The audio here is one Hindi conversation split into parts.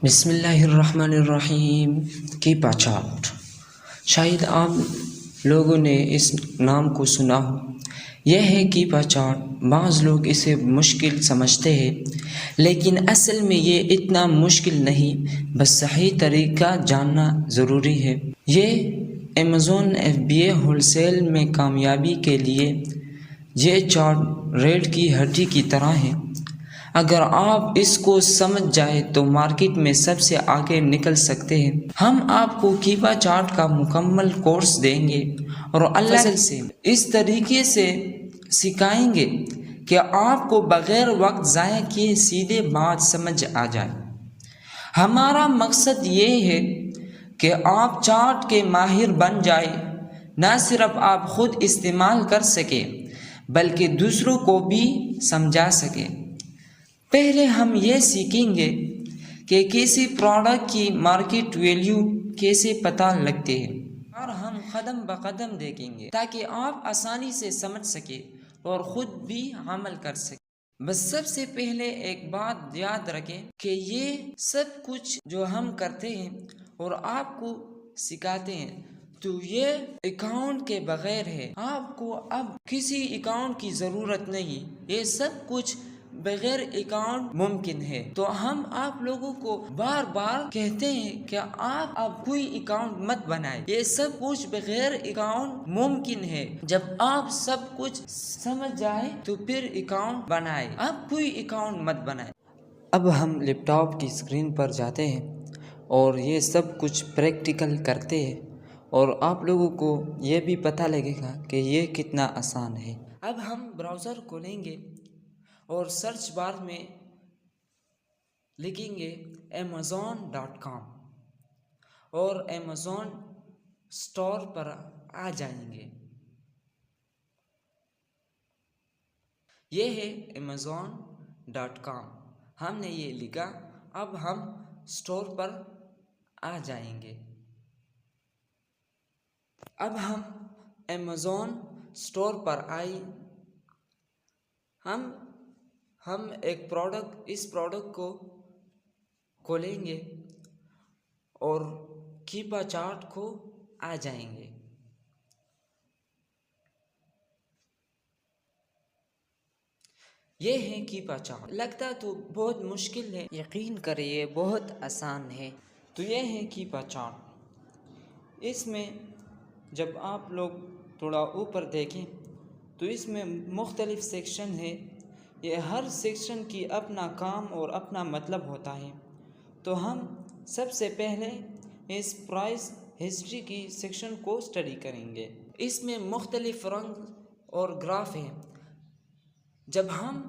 बिस्मिल्लाहिर्रहमानिर्रहीम की पहचान। शायद आप लोगों ने इस नाम को सुना हो। यह है की पहचान। बाज़ लोग इसे मुश्किल समझते हैं, लेकिन असल में ये इतना मुश्किल नहीं, बस सही तरीका जानना ज़रूरी है। ये अमेज़ॉन FBA होलसेल में कामयाबी के लिए ये चार्ट रेल की हड्डी की तरह है। अगर आप इसको समझ जाए तो मार्केट में सबसे आगे निकल सकते हैं। हम आपको कीबा चार्ट का मुकम्मल कोर्स देंगे और अल्लाह से इस तरीके से सिखाएंगे कि आपको बगैर वक्त ज़ाया किए सीधे बात समझ आ जाए। हमारा मकसद ये है कि आप चार्ट के माहिर बन जाए, न सिर्फ आप खुद इस्तेमाल कर सके बल्कि दूसरों को भी समझा सके। पहले हम ये सीखेंगे कि किसी प्रोडक्ट की मार्केट वैल्यू कैसे पता लगते हैं, और हम कदम ब कदम देखेंगे ताकि आप आसानी से समझ सके और ख़ुद भी अमल कर सके। बस सबसे पहले एक बात याद रखें कि ये सब कुछ जो हम करते हैं और आपको सिखाते हैं तो ये अकाउंट के बगैर है। आपको अब किसी अकाउंट की ज़रूरत नहीं, ये सब कुछ बगैर अकाउंट मुमकिन है। तो हम आप लोगों को बार बार कहते हैं कि आप अब कोई अकाउंट मत बनाए, ये सब कुछ बगैर अकाउंट मुमकिन है। जब आप सब कुछ समझ जाए तो फिर अकाउंट बनाए, अब कोई अकाउंट मत बनाए। अब हम लैपटॉप की स्क्रीन पर जाते हैं और ये सब कुछ प्रैक्टिकल करते हैं और आप लोगों को ये भी पता लगेगा कि ये कितना आसान है। अब हम ब्राउज़र खोलेंगे और सर्च बार में लिखेंगे amazon.com और अमेज़ॉन स्टोर पर आ जाएंगे। ये है amazon.com, हमने ये लिखा। अब हम स्टोर पर आ जाएंगे। अब हम अमेज़ॉन स्टोर पर आए। हम इस प्रोडक्ट को खोलेंगे और कीबा चार्ट को आ जाएंगे। ये है कीबा चार्ट। लगता तो बहुत मुश्किल है, यकीन करिए बहुत आसान है। तो ये है कीबा चार्ट। इसमें जब आप लोग थोड़ा ऊपर देखें तो इसमें मुख्तलिफ सेक्शन है। ये हर सेक्शन की अपना काम और अपना मतलब होता है। तो हम सबसे पहले इस प्राइस हिस्ट्री की सेक्शन को स्टडी करेंगे। इसमें मुख्तलिफ रंग और ग्राफ हैं। जब हम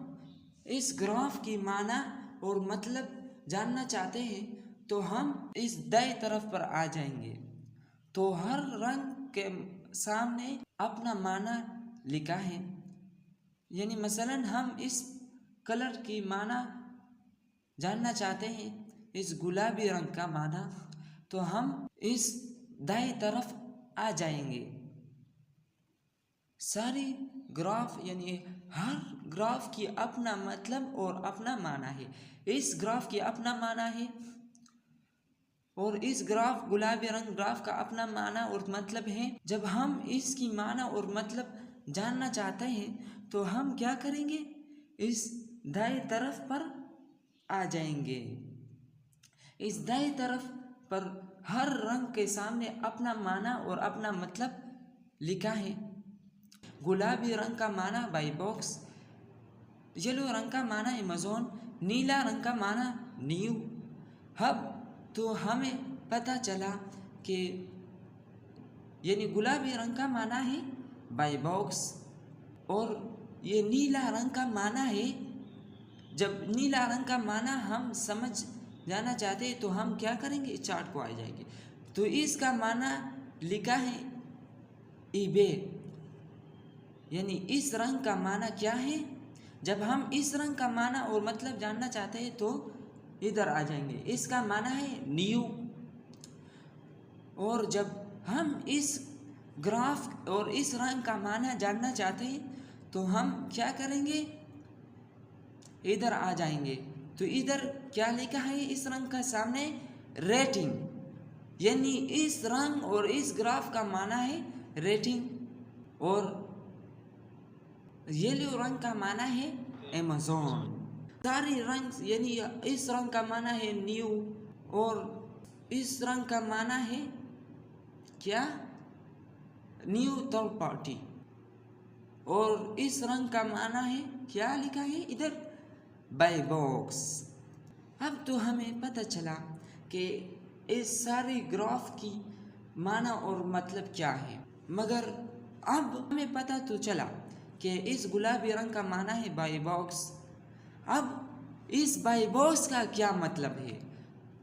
इस ग्राफ की माना और मतलब जानना चाहते हैं तो हम इस दाएं तरफ पर आ जाएंगे। तो हर रंग के सामने अपना माना लिखा है। यानी मसलन हम इस कलर की माना जानना चाहते हैं, इस गुलाबी रंग का माना, तो हम इस दाएं तरफ आ जाएंगे। सारी ग्राफ यानी हर ग्राफ की अपना मतलब और अपना माना है। इस ग्राफ की अपना माना है और इस ग्राफ गुलाबी रंग ग्राफ का अपना माना और मतलब है। जब हम इसकी माना और मतलब जानना चाहते हैं तो हम क्या करेंगे, इस दाएं तरफ पर आ जाएंगे। इस दाएं तरफ पर हर रंग के सामने अपना माना और अपना मतलब लिखा है। गुलाबी रंग का माना बाई बॉक्स, येलो रंग का माना अमेज़ॉन, नीला रंग का माना न्यू हब। तो हमें पता चला कि यानी गुलाबी रंग का माना है बाई बॉक्स और ये नीला रंग का माना है। जब नीला रंग का माना हम समझ जाना चाहते हैं तो हम क्या करेंगे, इस चार्ट को आ जाएंगे। तो इसका माना लिखा है ईबे, यानी इस रंग का माना क्या है। जब हम इस रंग का माना और मतलब जानना चाहते हैं तो इधर आ जाएंगे। इसका माना है न्यू। और जब हम इस ग्राफ और इस रंग का माना जानना चाहते हैं तो हम क्या करेंगे, इधर आ जाएंगे। तो इधर क्या लिखा है इस रंग का सामने? रेटिंग, यानी इस रंग और इस ग्राफ का माना है रेटिंग, और येलो रंग का माना है अमेज़न। सारे रंग, यानी इस रंग का माना है न्यू, और इस रंग का माना है क्या? न्यू थर्ड पार्टी, और इस रंग का माना है क्या लिखा है इधर? Buy box. अब तो हमें पता चला कि इस सारे ग्राफ की माना और मतलब क्या है, मगर अब हमें पता तो चला कि इस गुलाबी रंग का माना है बाय बॉक्स। अब इस बाय बॉक्स का क्या मतलब है,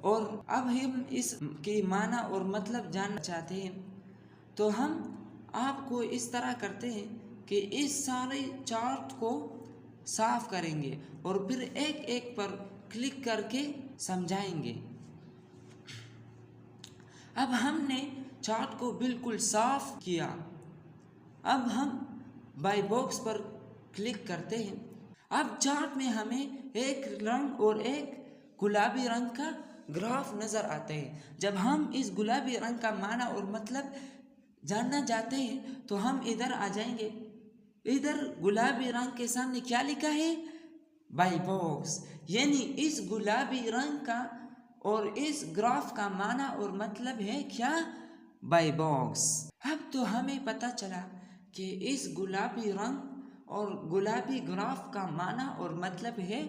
और अब हम इस के माना और मतलब जानना चाहते हैं, तो हम आपको इस तरह करते हैं कि इस सारे चार्ट को साफ करेंगे और फिर एक एक पर क्लिक करके समझाएंगे। अब हमने चार्ट को बिल्कुल साफ किया। अब हम बाय बॉक्स पर क्लिक करते हैं। अब चार्ट में हमें एक रंग और एक गुलाबी रंग का ग्राफ नज़र आते हैं। जब हम इस गुलाबी रंग का माना और मतलब जानना चाहते हैं तो हम इधर आ जाएंगे। इधर गुलाबी रंग के सामने क्या लिखा है? बाय बॉक्स, यानी इस गुलाबी रंग का और इस ग्राफ का माना और मतलब है क्या? Buy box. अब तो हमें पता चला कि इस गुलाबी रंग और गुलाबी ग्राफ का माना और मतलब है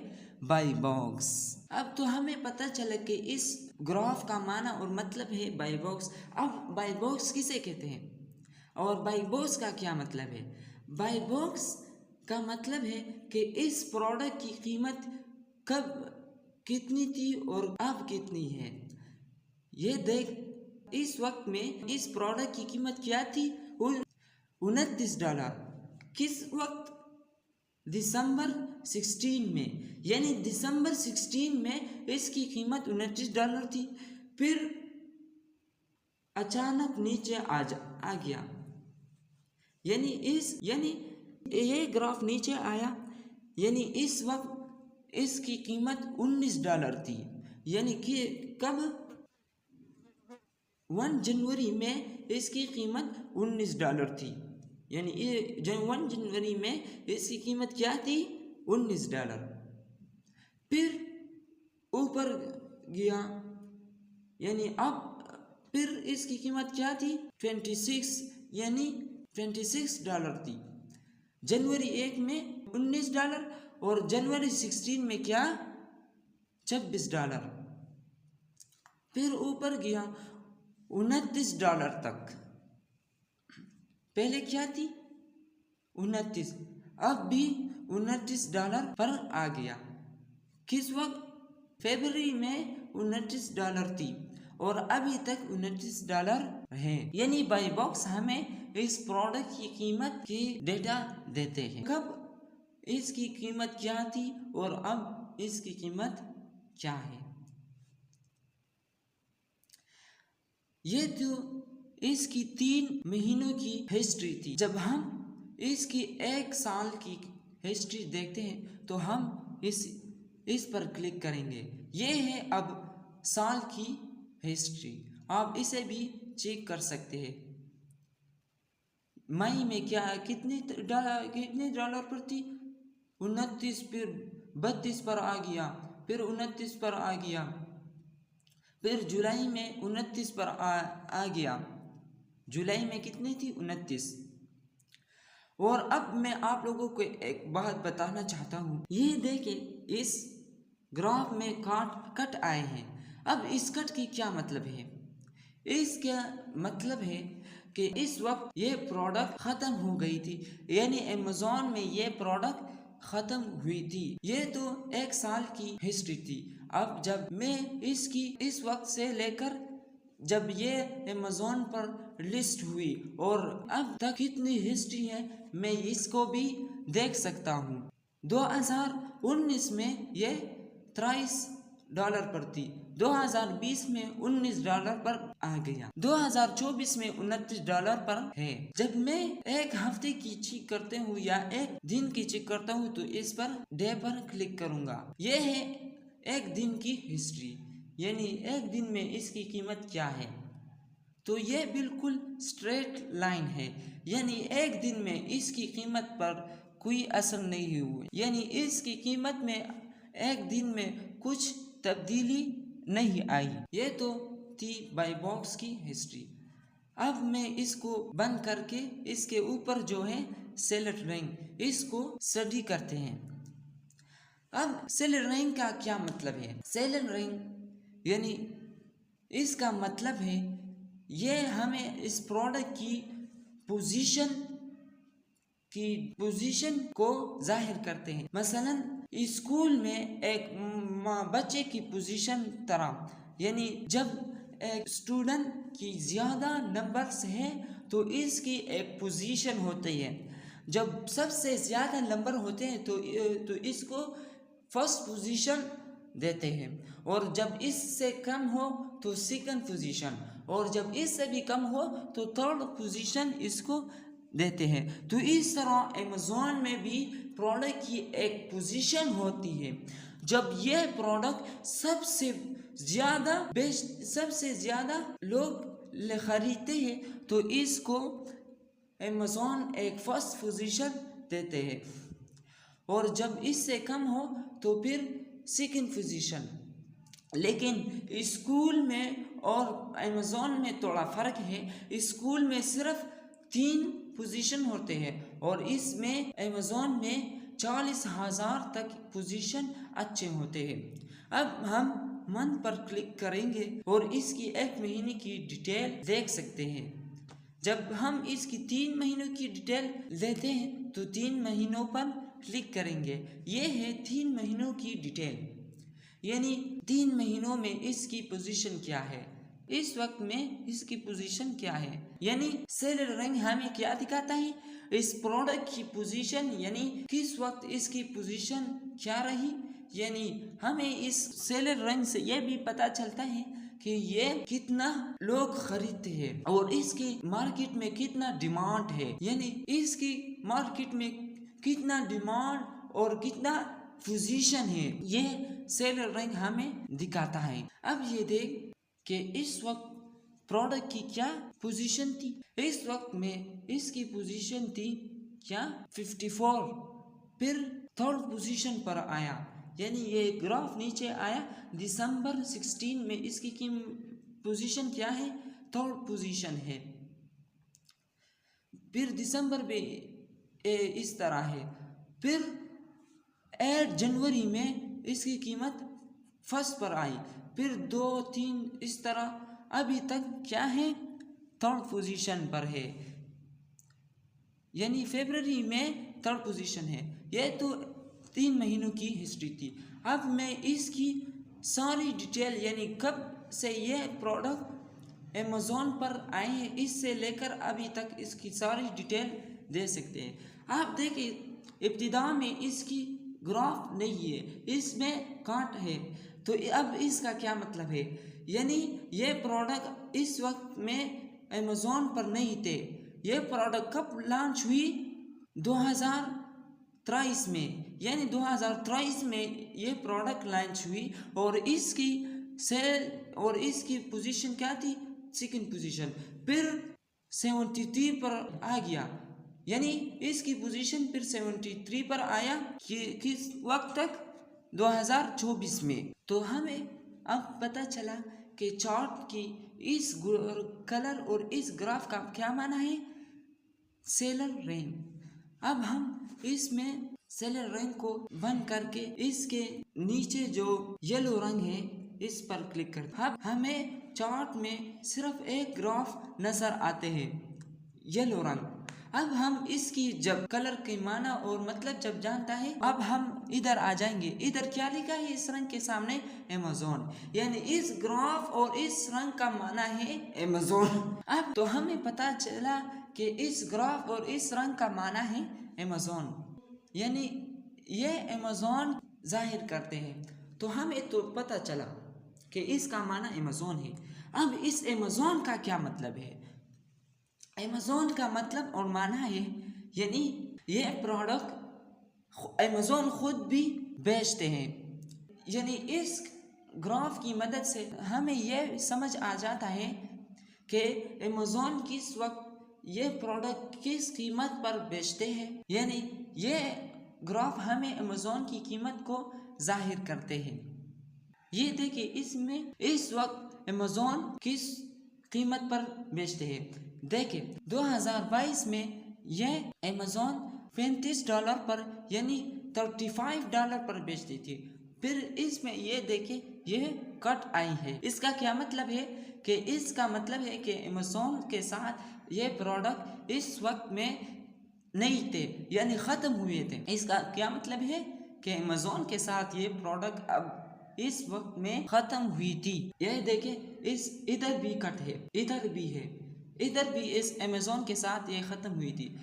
बाय बॉक्स। अब तो हमें पता चला कि इस ग्राफ का माना और मतलब है बाय बॉक्स। अब बाय बॉक्स किसे कहते हैं और बाय बॉक्स का क्या मतलब है? बाय बॉक्स का मतलब है कि इस प्रोडक्ट की कीमत कब कितनी थी और अब कितनी है। ये देख, इस वक्त में इस प्रोडक्ट की कीमत क्या थी? $29। किस वक्त? दिसंबर 16 में, यानी दिसंबर 16 में इसकी कीमत $29 थी। फिर अचानक नीचे आ गया, यानी ये ग्राफ नीचे आया, यानी इस वक्त इसकी कीमत $19 थी। यानी कि कब? 1 जनवरी में इसकी कीमत $19 थी। यानी 1 जनवरी में इसकी कीमत क्या थी? $19। फिर ऊपर गया, यानी अब फिर इसकी कीमत क्या थी? 26, यानी $26 थी। जनवरी 1 में $19 और जनवरी 16 में क्या? $26। फिर ऊपर गया $29 तक। पहले क्या थी? 29, अब भी $29 पर आ गया। किस वक्त? फरवरी में $29 थी और अभी तक $29 है। यानी बाय बॉक्स हमें इस प्रोडक्ट की कीमत की डेटा देते हैं। कब इसकी कीमत क्या थी और अब इसकी कीमत क्या है। ये तो इसकी 3 महीनों की हिस्ट्री थी। जब हम इसकी 1 साल की हिस्ट्री देखते हैं तो हम इस पर क्लिक करेंगे। ये है अब साल की हिस्ट्री। आप इसे भी चेक कर सकते हैं। मई में क्या कितने डॉलर पर थी? 29, फिर 32 पर आ गया, फिर 29 पर आ गया, फिर जुलाई में 29 पर आ गया। जुलाई में कितनी थी? 29। और अब मैं आप लोगों को एक बात बताना चाहता हूँ। ये देखें, इस ग्राफ में कट आए हैं। अब इस कट की क्या मतलब है? इसका मतलब है कि इस वक्त ये प्रोडक्ट ख़त्म हो गई थी, यानी अमेज़न में ये प्रोडक्ट ख़त्म हुई थी। ये तो 1 साल की हिस्ट्री थी। अब जब मैं इसकी इस वक्त से लेकर जब ये अमेज़न पर लिस्ट हुई और अब तक कितनी हिस्ट्री है, मैं इसको भी देख सकता हूँ। 2019 में ये $23 पर थी, 2020 में $19 पर आ गया, 2024 में $29 पर है। जब मैं एक हफ्ते की चेक करते हूँ या एक दिन की चेक करता हूँ तो इस पर डे पर क्लिक करूंगा। ये है एक दिन की हिस्ट्री, यानी एक दिन में इसकी कीमत क्या है। तो ये बिल्कुल स्ट्रेट लाइन है, यानी एक दिन में इसकी कीमत पर कोई असर नहीं हुआ, यानी इसकी कीमत में एक दिन में कुछ तब्दीली नहीं आई। ये तो थी बाई बॉक्स की हिस्ट्री। अब मैं इसको बंद करके इसके ऊपर जो है सेलर रैंक, इसको स्टडी करते हैं। अब सेलर रैंक का क्या मतलब है? सेलर रैंक यानी इसका मतलब है ये हमें इस प्रोडक्ट की पोजीशन को जाहिर करते हैं। मसलन स्कूल में एक बच्चे की पोजीशन तरह, यानी जब एक स्टूडेंट की ज़्यादा नंबर्स है तो इसकी एक पोजीशन होती है। जब सबसे ज़्यादा नंबर होते हैं तो इसको फर्स्ट पोजीशन देते हैं, और जब इससे कम हो तो सेकंड पोजीशन, और जब इससे भी कम हो तो थर्ड पोजीशन इसको देते हैं। तो इस तरह अमेज़ॉन में भी प्रोडक्ट की एक पोजीशन होती है। जब यह प्रोडक्ट सबसे ज़्यादा लोग खरीदते हैं तो इसको अमेज़ॉन एक फर्स्ट पोजीशन देते हैं, और जब इससे कम हो तो फिर सेकंड पोजीशन। लेकिन स्कूल में और अमेज़ॉन में थोड़ा फ़र्क है। स्कूल में सिर्फ 3 पोजीशन होते हैं, और इसमें अमेज़ॉन में 40,000 तक पोजीशन अच्छे होते हैं। अब हम मंथ पर क्लिक करेंगे और इसकी एक महीने की डिटेल देख सकते हैं। जब हम इसकी 3 महीनों की डिटेल लेते हैं तो 3 महीनों पर क्लिक करेंगे। ये है 3 महीनों की डिटेल, यानी 3 महीनों में इसकी पोजीशन क्या है, इस वक्त में इसकी पोजीशन क्या है। यानी सेलर रैंक हमें क्या दिखाता है? इस प्रोडक्ट की पोजीशन, यानी किस वक्त इसकी पोजीशन क्या रही। यानी हमें इस सेलर रैंक से यह भी पता चलता है कि ये कितना लोग खरीदते हैं और इसकी मार्केट में कितना डिमांड है, यानी इसकी मार्केट में कितना डिमांड और कितना पोजीशन है, ये सेलर रैंक हमें दिखाता है। अब ये देख कि इस वक्त प्रोडक्ट की क्या पोजीशन थी। इस वक्त में इसकी पोजीशन थी क्या 54, फिर थर्ड पोजीशन पर आया, यानी ये ग्राफ नीचे आया। दिसंबर 16 में इसकी पोजीशन क्या है? थर्ड पोजीशन है। फिर दिसंबर में इस तरह है, फिर 8 जनवरी में इसकी कीमत फर्स्ट पर आई, फिर 2-3 इस तरह अभी तक क्या है? थर्ड पोजीशन पर है, यानी फरवरी में थर्ड पोजीशन है। यह तो 3 महीनों की हिस्ट्री थी। अब मैं इसकी सारी डिटेल, यानी कब से यह प्रोडक्ट अमेज़ॉन पर आए हैं इससे लेकर अभी तक इसकी सारी डिटेल दे सकते हैं। आप देखिए इब्तिदा में इसकी ग्राफ नहीं है, इसमें कांट है। तो अब इसका क्या मतलब है? यानी ये प्रोडक्ट इस वक्त में अमेज़ॉन पर नहीं थे। ये प्रोडक्ट कब लॉन्च हुई? 2023 में, यानी 2023 में ये प्रोडक्ट लॉन्च हुई, और इसकी सेल और इसकी पोजीशन क्या थी? Second position. फिर 73 पर आ गया, यानी इसकी पोजीशन फिर 73 पर आया कि किस वक्त तक? 2024 में। तो हमें अब पता चला कि चार्ट की इस कलर और इस ग्राफ का क्या माना है? Seller rank. अब हम इसमें सेलर रैंक को बंद करके इसके नीचे जो येलो रंग है इस पर क्लिक करते हैं। अब हमें चार्ट में सिर्फ एक ग्राफ नजर आते हैं, येलो रंग। अब हम इसकी जब कलर के माना और मतलब जब जानता है, अब हम इधर आ जाएंगे। इधर क्या लिखा है इस रंग के सामने? अमेज़ॉन, यानी इस ग्राफ और इस रंग का माना है अमेज़ॉन। अब तो हमें पता चला कि इस ग्राफ और इस रंग का माना है अमेज़ॉन, यानी ये अमेज़ॉन जाहिर करते हैं। तो हमें तो पता चला कि इसका माना अमेज़ॉन है। अब इस अमेज़ॉन का क्या मतलब है? अमेज़ॉन का मतलब और माना है, यानी ये प्रोडक्ट अमेज़ॉन खुद भी बेचते हैं, यानी इस ग्राफ की मदद से हमें यह समझ आ जाता है कि अमेज़ॉन किस वक्त ये प्रोडक्ट किस कीमत पर बेचते हैं। यानी ये ग्राफ हमें अमेज़ॉन की कीमत को जाहिर करते हैं। ये देखिए, इसमें इस वक्त अमेज़ॉन किस कीमत पर बेचते हैं। देखिए 2022 में यह अमेज़ॉन $35 पर यानी $35 पर बेचती थी। फिर इसमें ये देखिए यह कट आई है। इसका क्या मतलब है कि इसका मतलब है कि अमेज़ॉन के साथ ये प्रोडक्ट इस वक्त में नहीं थे, यानी ख़त्म हुए थे। इसका क्या मतलब है कि अमेज़ॉन के साथ ये प्रोडक्ट अब इस वक्त में ख़त्म हुई थी। यह देखें, इस इधर भी कट है, इधर भी है, इधर भी इस अमेज़ॉन के साथ ये ख़त्म हुई थी।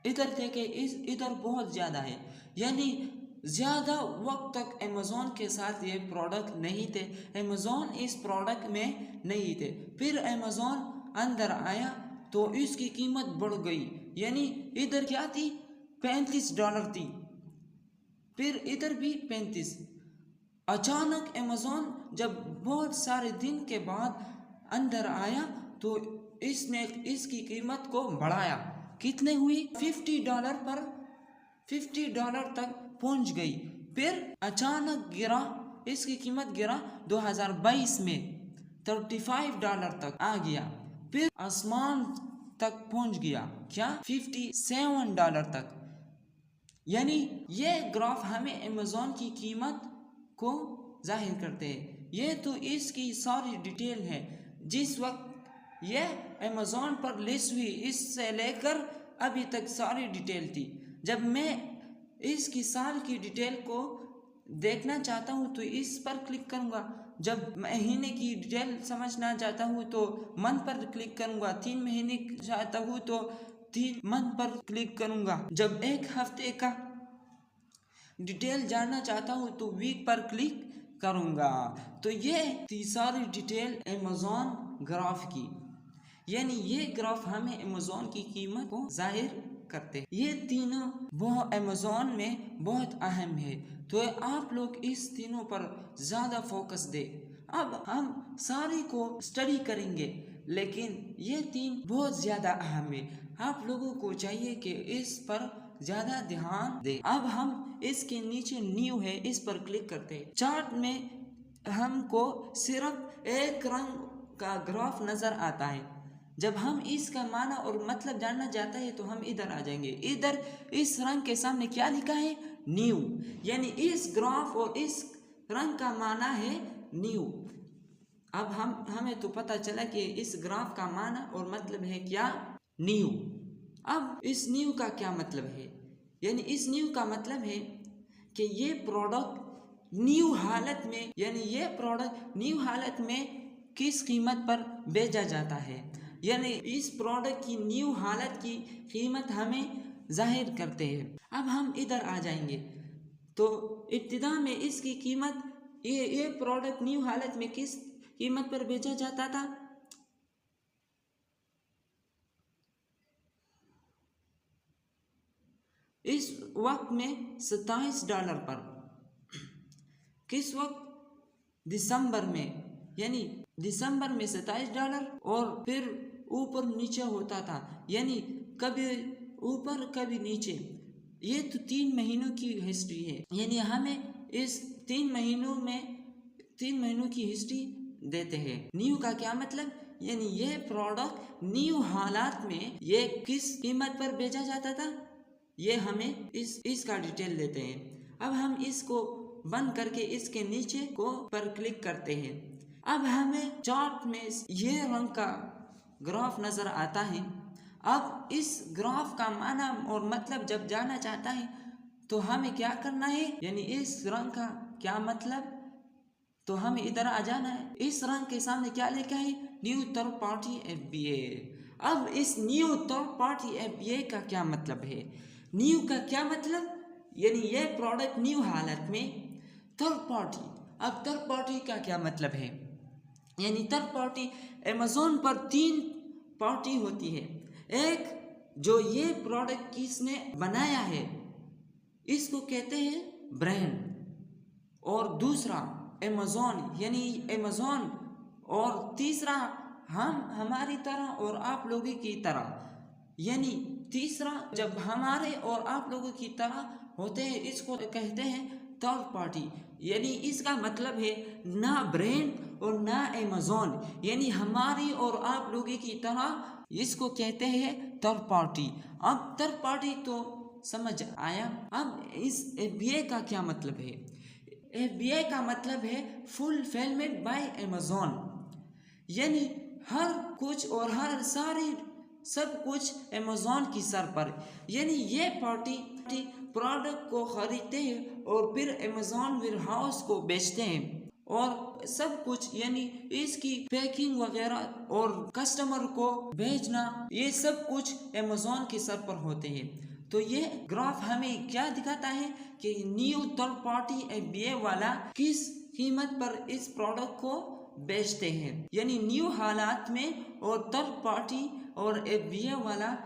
इधर देखें, इस इधर बहुत ज़्यादा है, यानी ज़्यादा वक्त तक अमेज़ॉन के साथ ये प्रोडक्ट नहीं थे। अमेज़ॉन इस प्रोडक्ट में नहीं थे। फिर अमेज़ॉन अंदर आया तो इसकी कीमत बढ़ गई, यानी इधर क्या थी, $35 थी, फिर इधर भी 35। अचानक अमेज़ॉन जब बहुत सारे दिन के बाद अंदर आया तो इसने इसकी कीमत को बढ़ाया। कितने हुई, $50 पर, $50 तक पहुंच गई। फिर अचानक गिरा, इसकी कीमत गिरा 2022 में $35 तक आ गया। फिर आसमान तक पहुंच गया, क्या, $57 तक। यानी ये ग्राफ हमें अमेज़ॉन की कीमत को जाहिर करते हैं। ये तो इसकी सारी डिटेल है। जिस वक्त यह अमेज़ॉन पर लिस्ट हुई इससे लेकर अभी तक सारी डिटेल थी। जब मैं इसकी साल की डिटेल को देखना चाहता हूँ तो इस पर क्लिक करूँगा। जब महीने की डिटेल समझना चाहता हूँ तो मंथ पर क्लिक करूँगा। 3 महीने चाहता हूँ तो 3 मंथ पर क्लिक करूँगा। जब एक हफ्ते का डिटेल जानना चाहता हूँ तो वीक पर क्लिक करूँगा। तो ये थी सारी डिटेल अमेज़ॉन ग्राफ की। यानी ये ग्राफ हमें अमेज़ॉन की कीमत को जाहिर करते हैं। ये तीनों वो अमेज़ॉन में बहुत अहम है, तो आप लोग इस तीनों पर ज़्यादा फोकस दें। अब हम सारी को स्टडी करेंगे, लेकिन ये तीन बहुत ज़्यादा अहम है। आप लोगों को चाहिए कि इस पर ज़्यादा ध्यान दें। अब हम इसके नीचे न्यू है, इस पर क्लिक करते हैं। चार्ट में हमको सिर्फ एक रंग का ग्राफ नज़र आता है। जब हम इसका माना और मतलब जानना चाहता है तो हम इधर आ जाएंगे। इधर इस रंग के सामने क्या लिखा है, न्यू, यानी इस ग्राफ और इस रंग का माना है न्यू। अब हमें तो पता चला कि इस ग्राफ का माना और मतलब है क्या, न्यू। अब इस न्यू का क्या मतलब है, यानी इस न्यू का मतलब है कि ये प्रोडक्ट न्यू हालत में, यानी ये प्रोडक्ट न्यू हालत में किस कीमत पर बेचा जाता है, यानी इस प्रोडक्ट की न्यू हालत की कीमत हमें जाहिर करते हैं। अब हम इधर आ जाएंगे तो इब्तिदा में इसकी कीमत, ये प्रोडक्ट न्यू हालत में किस कीमत पर बेचा जाता था, इस वक्त में $27 पर। किस वक्त, दिसंबर में, यानी दिसंबर में $27 और फिर ऊपर नीचे होता था, यानी कभी ऊपर कभी नीचे। ये तो 3 महीनों की हिस्ट्री है, यानी हमें इस 3 महीनों की हिस्ट्री देते हैं। न्यू का क्या मतलब, यानी ये प्रोडक्ट न्यू हालात में ये किस कीमत पर बेचा जाता था, ये हमें इसका डिटेल देते हैं। अब हम इसको बंद करके इसके नीचे को पर क्लिक करते हैं। अब हमें चार्ट में ये रंग का ग्राफ नज़र आता है। अब इस ग्राफ का माना और मतलब जब जानना चाहता है तो हमें क्या करना है, यानी इस रंग का क्या मतलब, तो हमें इधर आ जाना है। इस रंग के सामने क्या लिखा है, न्यू थर्ड पार्टी FBA। अब इस न्यू थर्ड पार्टी FBA का क्या मतलब है, न्यू का क्या मतलब, यानी ये प्रोडक्ट न्यू हालत में थर्ड पार्टी। अब थर्ड पार्टी का क्या मतलब है, यानी थर्ड पार्टी अमेज़ॉन पर 3 पार्टी होती है। एक, जो ये प्रोडक्ट किसने बनाया है, इसको कहते हैं ब्रांड। और दूसरा अमेज़ॉन यानी अमेज़ॉन, और तीसरा हम हमारी तरह और आप लोगों की तरह, यानी तीसरा जब हमारे और आप लोगों की तरह होते हैं इसको कहते हैं थर्ड पार्टी। यानी इसका मतलब है ना ब्रांड और ना अमेज़ॉन, यानी हमारी और आप लोगों की तरह इसको कहते हैं थर्ड पार्टी। अब थर्ड पार्टी तो समझ आया। अब इस FBA का क्या मतलब है? FBA का मतलब है फुलफिलमेंट बाय अमेज़ॉन, यानी हर कुछ और हर सारी सब कुछ अमेज़ॉन की सर पर, यानी ये पार्टी प्रोडक्ट को खरीदते हैं और फिर अमेज़ॉन वेयरहाउस को बेचते हैं और सब कुछ, यानी इसकी पैकिंग वगैरह और कस्टमर को भेजना, ये सब कुछ अमेज़ॉन के सर पर होते हैं। तो ये ग्राफ हमें क्या दिखाता है कि न्यू थर्ड पार्टी FBA वाला किस कीमत पर इस प्रोडक्ट को बेचते हैं, यानी न्यू हालात में, और थर्ड पार्टी और FBA वाला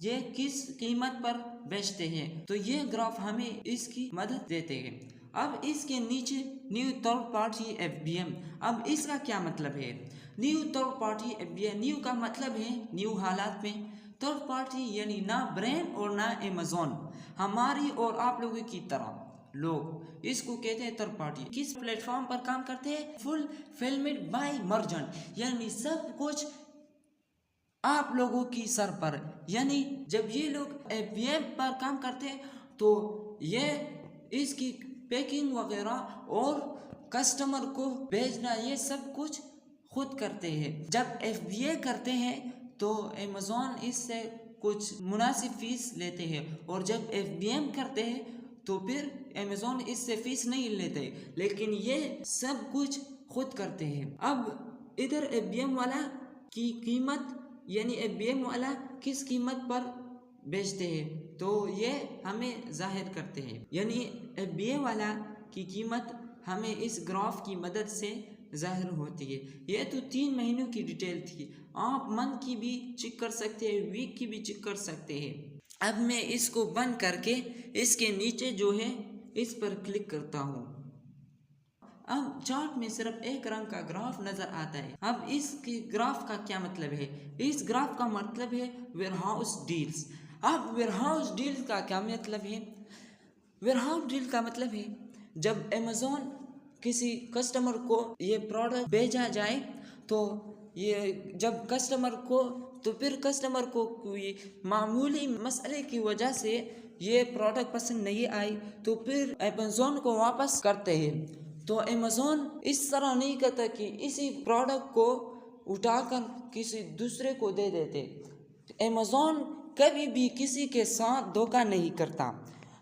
ये किस कीमत पर बेचते हैं। तो ये ग्राफ हमें इसकी मदद देते हैं। अब इसके नीचे न्यू थर्ड पार्टी FBM, अब इसका क्या मतलब है? New third party FBA, new का मतलब है न्यू हालात में, थर्ड पार्टी यानी ना ब्रांड और ना अमेज़ॉन, हमारी और आप लोगों की तरह लोग इसको कहते हैं थर्ड पार्टी। किस प्लेटफॉर्म पर काम करते हैं? फुलफिलमेंट बाय मर्चेंट, यानी सब कुछ आप लोगों की सर पर, यानी जब ये लोग FBM पर काम करते हैं तो ये इसकी पैकिंग वगैरह और कस्टमर को भेजना ये सब कुछ खुद करते हैं। जब FBA करते हैं तो अमेज़ॉन इससे कुछ मुनासिब फीस लेते हैं, और जब FBM करते हैं तो फिर अमेज़ॉन इससे फीस नहीं लेते, लेकिन ये सब कुछ खुद करते हैं। अब इधर FBM वाला की कीमत, यानी FBM वाला किस कीमत पर बेचते हैं तो ये हमें जाहिर करते हैं, यानी FBA वाला की कीमत हमें इस ग्राफ की मदद से जाहिर होती है। ये तो 3 महीनों की डिटेल थी, आप मंथ की भी चेक कर सकते हैं, वीक की भी चेक कर सकते हैं। अब मैं इसको बंद करके इसके नीचे जो है इस पर क्लिक करता हूँ। अब चार्ट में सिर्फ एक रंग का ग्राफ नजर आता है। अब इसके ग्राफ का क्या मतलब है? इस ग्राफ का मतलब है वेयरहाउस डील्स। अब वेयरहाउस डील का क्या मतलब है? वेयरहाउस डील का मतलब है जब अमेज़ॉन किसी कस्टमर को ये प्रोडक्ट भेजा जाए तो ये जब कस्टमर को, तो फिर कस्टमर को कोई मामूली मसले की वजह से ये प्रोडक्ट पसंद नहीं आई तो फिर अमेज़ॉन को वापस करते हैं। तो अमेज़ॉन इस तरह नहीं करता कि इसी प्रोडक्ट को उठाकर किसी दूसरे को दे देते। अमेज़ॉन कभी भी किसी के साथ धोखा नहीं करता।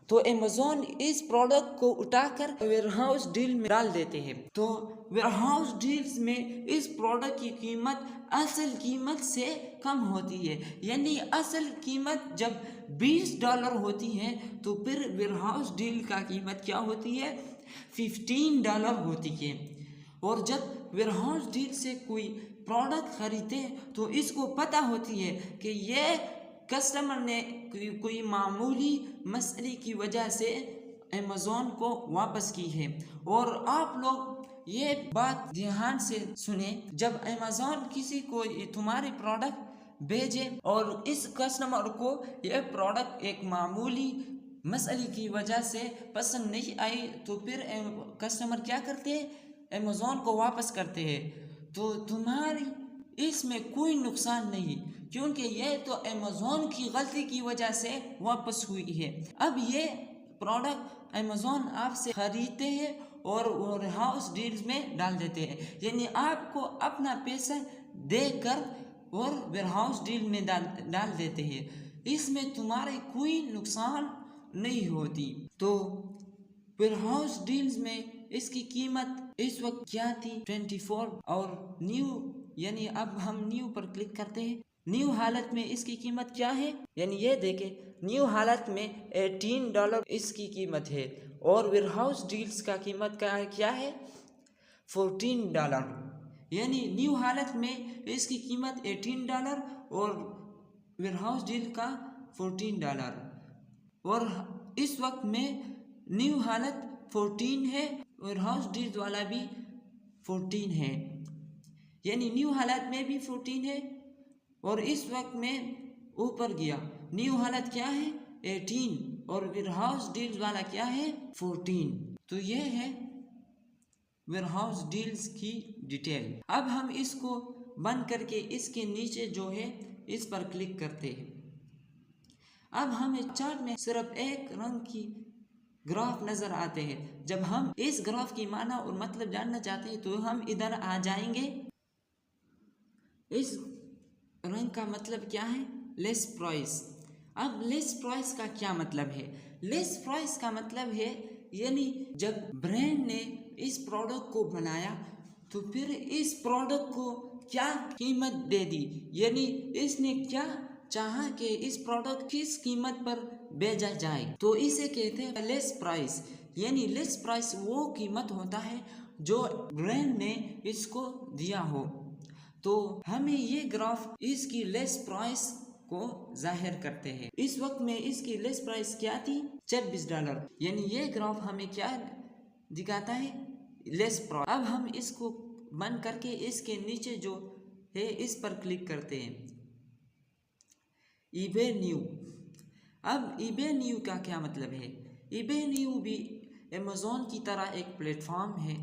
तो अमेज़ॉन इस प्रोडक्ट को उठाकर वेयरहाउस डील में डाल देते हैं। तो वेयरहाउस डील्स में इस प्रोडक्ट की कीमत असल कीमत से कम होती है, यानी असल कीमत जब $20 होती है तो फिर वेयरहाउस डील का कीमत क्या होती है? $15 होती है। और जब वेयरहाउस डील से कोई प्रोडक्ट खरीदते तो इसको पता होती है कि ये कस्टमर ने कोई मामूली मसले की वजह से अमेज़ॉन को वापस की है। और आप लोग ये बात ध्यान से सुने, जब अमेज़ॉन किसी को तुम्हारी प्रोडक्ट भेजे और इस कस्टमर को यह प्रोडक्ट एक मामूली मसले की वजह से पसंद नहीं आई तो फिर कस्टमर क्या करते हैं? अमेज़ॉन को वापस करते हैं। तो तुम्हारी इसमें कोई नुकसान नहीं, क्योंकि ये तो अमेज़ॉन की गलती की वजह से वापस हुई है। अब ये प्रोडक्ट अमेज़ॉन आपसे खरीदते हैं और वेयरहाउस डील्स में डाल देते हैं, यानी आपको अपना पैसा देकर और वेयरहाउस डील में डाल देते हैं। इसमें तुम्हारे कोई नुकसान नहीं होती। तो वेयरहाउस डील्स में इसकी कीमत इस वक्त क्या थी? 24। और न्यू, यानी अब हम न्यू पर क्लिक करते हैं। न्यू हालत में इसकी कीमत क्या है? यानी ये देखें, न्यू हालत में $18 इसकी कीमत है और वेयरहाउस डील्स का कीमत क्या है? $14। यानी न्यू हालत में इसकी कीमत $18 और वेयरहाउस डील का $14। और इस वक्त में न्यू हालत 14 है वेयर हाउस डील्स वाला भी 14 है, यानी न्यू हालत में भी 14 है और इस वक्त में ऊपर गया। न्यू हालत क्या है 18 और वेयर हाउस डील्स वाला क्या है 14। तो ये है वेयर हाउस डील्स की डिटेल। अब हम इसको बंद करके इसके नीचे जो है इस पर क्लिक करते हैं। अब हमें चार्ट में सिर्फ एक रंग की ग्राफ नजर आते हैं। जब हम इस ग्राफ की माना और मतलब जानना चाहते हैं तो हम इधर आ जाएंगे। इस रंग का मतलब क्या है लेस प्राइस। अब लेस प्राइस का क्या मतलब है? लेस प्राइस का मतलब है यानी जब ब्रांड ने इस प्रोडक्ट को बनाया तो फिर इस प्रोडक्ट को क्या कीमत दे दी, यानी इसने क्या चाहा कि इस प्रोडक्ट किस कीमत पर बेचा जाए, तो इसे कहते हैं लेस प्राइस। यानी लेस प्राइस वो कीमत होता है जो ब्रांड ने इसको दिया हो। तो हमें ये ग्राफ इसकी लेस प्राइस को जाहिर करते हैं। इस वक्त में इसकी लेस प्राइस क्या थी $26, यानी ये ग्राफ हमें क्या दिखाता है लेस प्राइस। अब हम इसको बंद करके इसके नीचे जो है इस पर क्लिक करते हैं ईबे न्यू। अब ईबे न्यू का क्या मतलब है? ईबे न्यू भी अमेज़ॉन की तरह एक प्लेटफॉर्म है,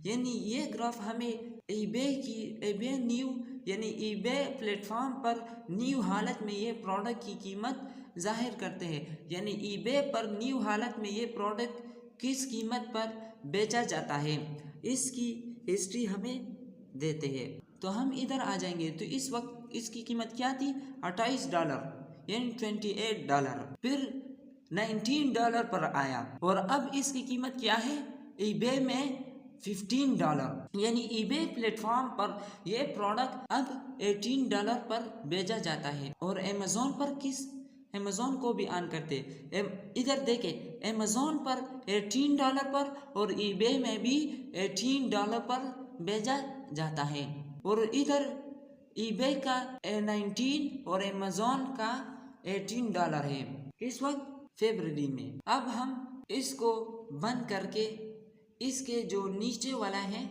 यानी ये ग्राफ हमें ईबे न्यू यानी ईबे प्लेटफॉर्म पर न्यू हालत में ये प्रोडक्ट की कीमत जाहिर करते हैं। यानी ईबे पर न्यू हालत में ये प्रोडक्ट किस कीमत पर बेचा जाता है इसकी हिस्ट्री हमें देते हैं। तो हम इधर आ जाएंगे तो इस वक्त इसकी कीमत क्या थी $28 यानी $28। फिर $19 पर आया और अब इसकी कीमत क्या है ईबे में $15, यानी ईबे प्लेटफॉर्म पर यह प्रोडक्ट अब $18 पर बेचा जाता है। और अमेज़ॉन पर अमेज़ॉन को भी ऑन करते, इधर देखे अमेज़ॉन पर $18 पर और ईबे में भी $18 पर बेचा जाता है। और इधर ईबे का 19 और अमेज़ॉन का $18 है इस वक्त फरवरी में। अब हम इसको बंद करके इसके जो नीचे वाला है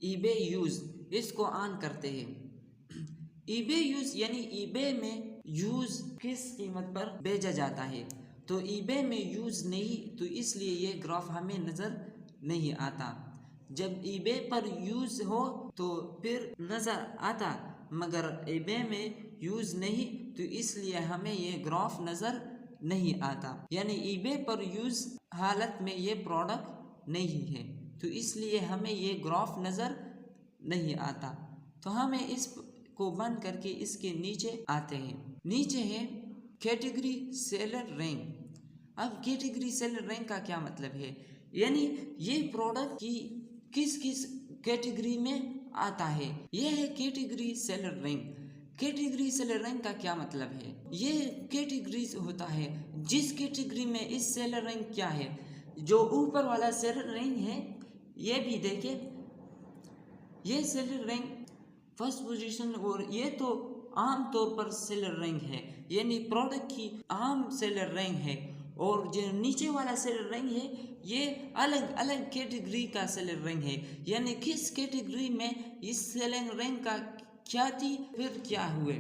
ईबे यूज इसको ऑन करते हैं। ईबे यूज यानी ईबे में यूज किस कीमत पर बेचा जाता है, तो ईबे में यूज नहीं, तो इसलिए ये ग्राफ हमें नजर नहीं आता। जब ईबे पर यूज हो तो फिर नजर आता, मगर ईबे में यूज नहीं तो इसलिए हमें ये ग्राफ नजर नहीं आता। यानी ईबे पर यूज हालत में ये प्रोडक्ट नहीं है तो इसलिए हमें ये ग्राफ नजर नहीं आता। तो हमें इसको बंद करके इसके नीचे आते हैं। नीचे है कैटेगरी सेलर रैंक। अब कैटेगरी सेलर रैंक का क्या मतलब है, यानी ये प्रोडक्ट की किस किस कैटेगरी में आता है, यह है category seller rank. Category seller rank का क्या मतलब है, ये कैटेगरीज होता है जिस कैटेगरी में इस सेलर रैंक क्या है। जो ऊपर वाला सेलर रैंक है ये भी देखे, ये सेलर रैंक फर्स्ट पोजीशन और ये तो आम तौर पर सेलर रैंक है, यानी प्रोडक्ट की आम सेलर रैंक है। और जो नीचे वाला सेलर रैंक है ये अलग अलग कैटेगरी का सेलर रैंक है, यानी किस कैटेगरी में इस सेलर रैंक का क्या थी फिर क्या हुए।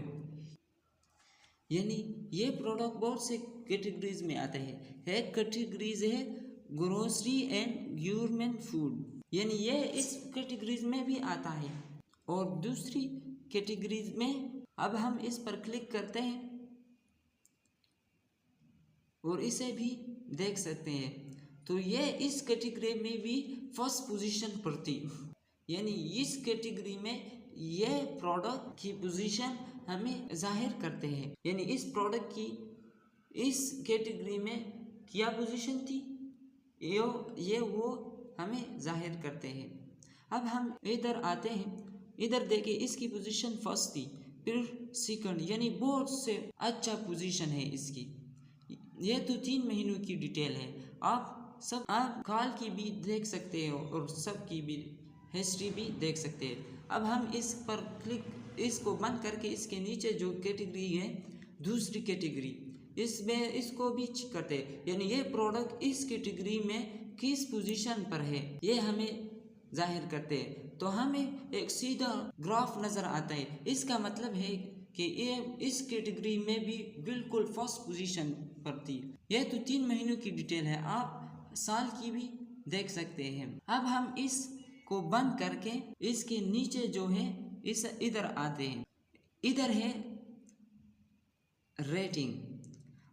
यानी ये प्रोडक्ट बहुत से कैटेगरीज में आते हैं। एक कैटेगरीज है ग्रोसरी एंड ह्यूमन फूड, यानी ये इस कैटेगरीज में भी आता है। और दूसरी कैटेगरीज में अब हम इस पर क्लिक करते हैं और इसे भी देख सकते हैं, तो ये इस कैटेगरी में भी फर्स्ट पोजीशन पर थी। यानी इस कैटेगरी में ये प्रोडक्ट की पोजीशन हमें जाहिर करते हैं, यानी इस प्रोडक्ट की इस कैटेगरी में क्या पोजीशन थी ये वो हमें जाहिर करते हैं। अब हम इधर आते हैं, इधर देखिए इसकी पोजीशन फर्स्ट थी, फिर सेकंड, यानी बहुत से अच्छा पोजीशन है इसकी। ये तो 3 महीनों की डिटेल है, आप काल की भी देख सकते हो और सब की भी हिस्ट्री भी देख सकते हैं। अब हम इस पर इसको बंद करके इसके नीचे जो कैटेगरी है दूसरी कैटेगरी इसमें इसको भी चेक करते हैं, यानी ये प्रोडक्ट इस कैटेगरी में किस पोजीशन पर है ये हमें जाहिर करते हैं। तो हमें एक सीधा ग्राफ नज़र आता है, इसका मतलब है कि ये इस कैटेगरी में भी बिल्कुल फर्स्ट पोजीशन पर थी। यह तो 3 महीनों की डिटेल है, आप साल की भी देख सकते हैं। अब हम इसको बंद करके इसके नीचे जो है इस इधर आते हैं, इधर है रेटिंग।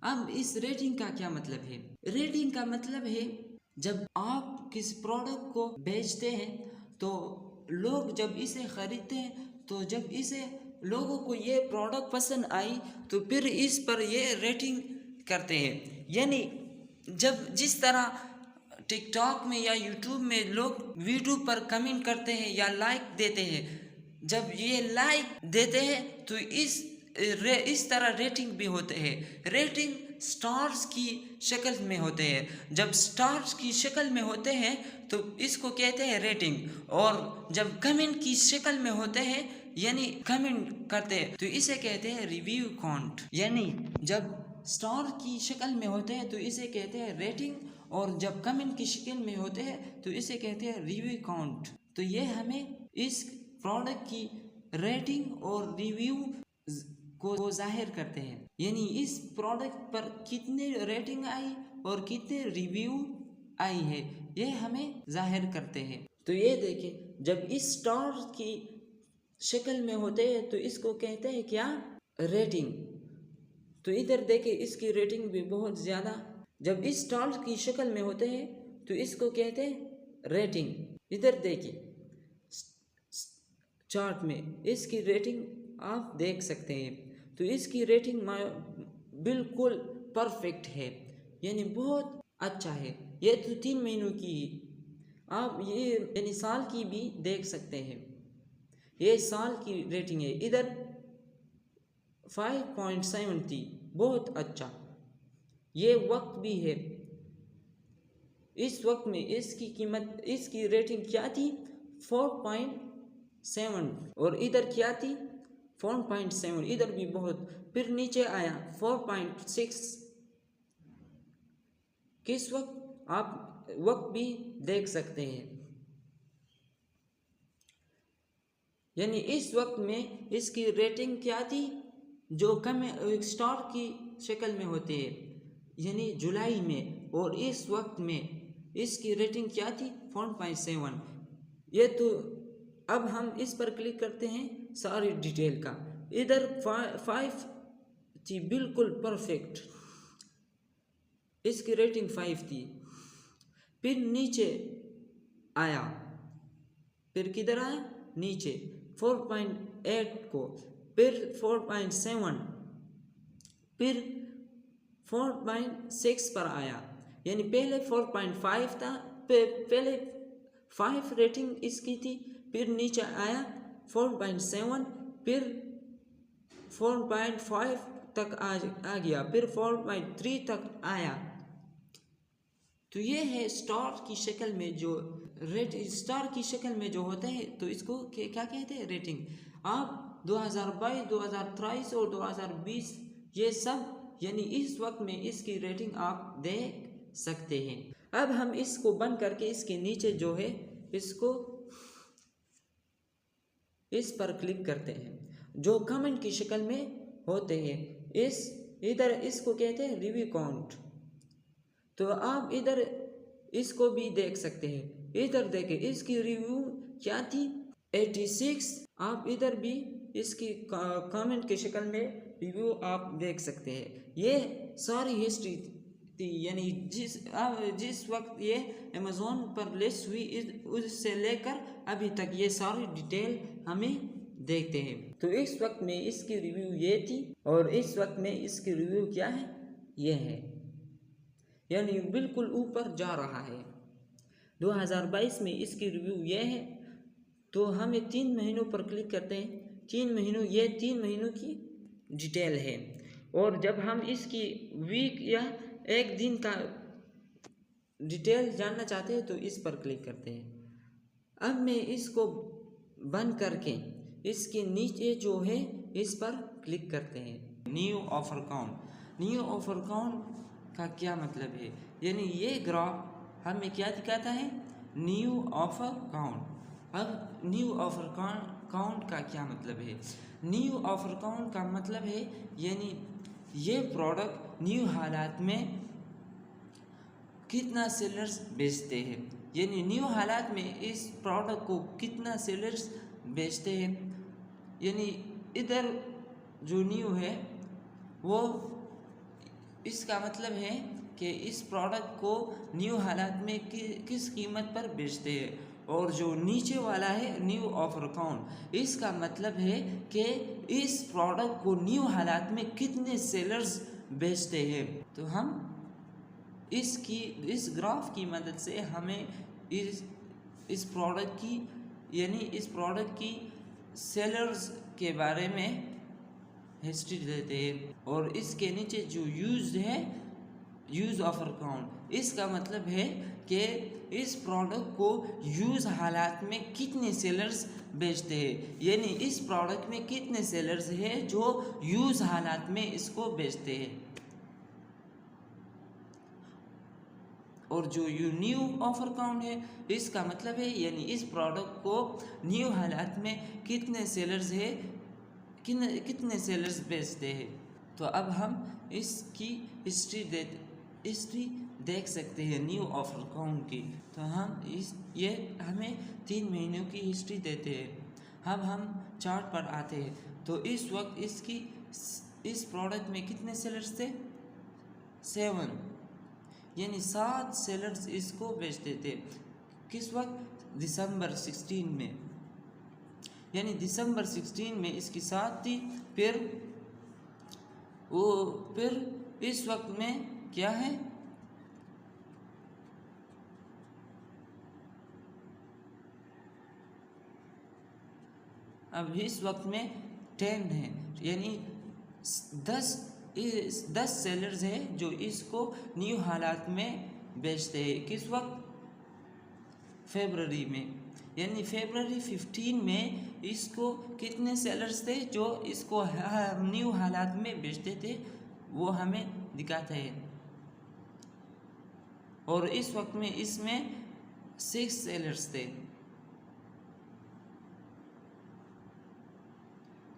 अब इस रेटिंग का क्या मतलब है? रेटिंग का मतलब है जब आप किस प्रोडक्ट को बेचते हैं तो लोग जब इसे खरीदते हैं, तो जब इसे लोगों को ये प्रोडक्ट पसंद आई तो फिर इस पर ये रेटिंग करते हैं। यानी जब जिस तरह टिकटॉक में या यूट्यूब में लोग वीडियो पर कमेंट करते हैं या लाइक देते हैं, जब ये लाइक देते हैं तो इस तरह रेटिंग भी होते हैं। रेटिंग स्टार्स की शक्ल में होते हैं। जब स्टार्स की शक्ल में होते हैं तो इसको कहते हैं रेटिंग, और जब कमेंट की शक्ल में होते हैं यानी कमेंट करते हैं तो इसे कहते हैं रिव्यू काउंट। यानी जब स्टार की शक्ल में होते हैं तो इसे कहते हैं रेटिंग, और जब कमेंट की शक्ल में होते हैं तो इसे कहते हैं रिव्यू काउंट। तो ये हमें इस प्रोडक्ट की रेटिंग और रिव्यू को जाहिर करते हैं, यानी इस प्रोडक्ट पर कितने रेटिंग आई और कितने रिव्यू आई है ये हमें जाहिर करते हैं। तो ये देखें, जब इस स्टार की शक्ल में होते हैं तो इसको कहते हैं क्या? रेटिंग। तो इधर देखें, इसकी रेटिंग भी बहुत ज़्यादा। जब इस स्टार की शक्ल में होते हैं तो इसको कहते हैं रेटिंग। इधर देखिए चार्ट में इसकी रेटिंग आप देख सकते हैं, तो इसकी रेटिंग बिल्कुल परफेक्ट है, यानी बहुत अच्छा है। ये तो 3 महीनों की, आप ये यानी साल की भी देख सकते हैं, ये साल की रेटिंग है। इधर 5.7 थी, बहुत अच्छा। ये वक्त भी है, इस वक्त में इसकी कीमत, इसकी रेटिंग क्या थी? 4.7, और इधर क्या थी? 4.7, इधर भी बहुत। फिर नीचे आया 4.6। किस वक्त आप वक्त भी देख सकते हैं, यानी इस वक्त में इसकी रेटिंग क्या थी? जो कम स्टार की शक्ल में होते हैं, यानी जुलाई में, और इस वक्त में इसकी रेटिंग क्या थी? 4.7। ये तो अब हम इस पर क्लिक करते हैं सारी डिटेल का। इधर 5 थी, बिल्कुल परफेक्ट, इसकी रेटिंग 5 थी। फिर नीचे आया, फिर किधर आया? नीचे 4.8 को, फिर 4.7, फिर 4.6 पर आया, यानी पहले 4.5 था, पहले 5 रेटिंग इसकी थी, फिर नीचे आया 4.7, फिर 4.5 तक आ गया, फिर 4.3 तक आया। तो ये है स्टार की शक्ल में जो स्टार की शक्ल में जो होते हैं तो इसको क्या कहते हैं? रेटिंग। आप 2022, 2023 और 2020 ये सब, यानी इस वक्त में इसकी रेटिंग आप देख सकते हैं। अब हम इसको बंद करके इसके नीचे जो है इसको इस पर क्लिक करते हैं, जो कमेंट की शक्ल में होते हैं। इधर इसको कहते हैं रिव्यू काउंट। तो आप इधर इसको भी देख सकते हैं। इधर देखें, इसकी रिव्यू क्या थी? 86। आप इधर भी इसकी कमेंट की शक्ल में रिव्यू आप देख सकते हैं। ये सारी हिस्ट्री थी, यानी जिस वक्त ये अमेज़ॉन पर लिस्ट हुई उससे लेकर अभी तक ये सारी डिटेल हमें देखते हैं। तो इस वक्त में इसकी रिव्यू ये थी, और इस वक्त में इसकी रिव्यू क्या है? ये है, यानी बिल्कुल ऊपर जा रहा है। 2022 में इसकी रिव्यू ये है। तो हमें 3 महीनों पर क्लिक करते हैं। 3 महीनों की डिटेल है, और जब हम इसकी वीक या एक दिन का डिटेल जानना चाहते हैं तो इस पर क्लिक करते हैं। अब मैं इसको बंद करके इसके नीचे जो है इस पर क्लिक करते हैं। New offer count. New offer count का क्या मतलब है? यानी ये ग्राफ हमें क्या दिखाता है, न्यू ऑफर काउंट। अब न्यू ऑफर काउंट का क्या मतलब है? न्यू ऑफर काउंट का मतलब है यानी ये प्रोडक्ट न्यू हालात में कितना सेलर्स बेचते हैं, यानी न्यू हालात में इस प्रोडक्ट को कितना सेलर्स बेचते हैं। यानी इधर जो न्यू है वो इसका मतलब है कि इस प्रोडक्ट को न्यू हालात में किस कीमत पर बेचते हैं, और जो नीचे वाला है न्यू ऑफर काउंट, इसका मतलब है कि इस प्रोडक्ट को न्यू हालात में कितने सेलर्स बेचते हैं। तो हम इस ग्राफ की मदद से हमें इस प्रोडक्ट की यानी इस प्रोडक्ट की सेलर्स के बारे में हिस्ट्री देते हैं। और इसके नीचे जो यूज है, यूज ऑफर काउंट, इसका मतलब है कि इस प्रोडक्ट को यूज हालात में कितने सेलर्स बेचते हैं, यानी इस प्रोडक्ट में कितने सेलर्स हैं जो यूज हालात में इसको बेचते हैं। और जो न्यू ऑफर काउंट है, इसका मतलब है यानी इस प्रोडक्ट को न्यू हालात में कितने सेलर्स है कितने सेलर्स बेचते हैं। तो अब हम इसकी हिस्ट्री देख सकते हैं न्यू ऑफर काउंट की। तो हम ये हमें 3 महीनों की हिस्ट्री देते हैं। अब हम चार्ट पर आते हैं। तो इस वक्त इस प्रोडक्ट में कितने सेलर्स थे? 7, यानी 7 सेलर्स इसको बेचते थे। किस वक्त? दिसंबर 16 में, यानी दिसंबर 16 में इसकी 7 थी। फिर इस वक्त में क्या है? अब इस वक्त में 10 है, यानी 10 सेलर्स हैं जो इसको न्यू हालात में बेचते हैं। किस वक्त? फरवरी में, यानी फरवरी 15 में इसको कितने सेलर्स थे जो इसको न्यू हालात में बेचते थे, वो हमें दिखाता है। और इस वक्त में इसमें 6 सेलर्स थे।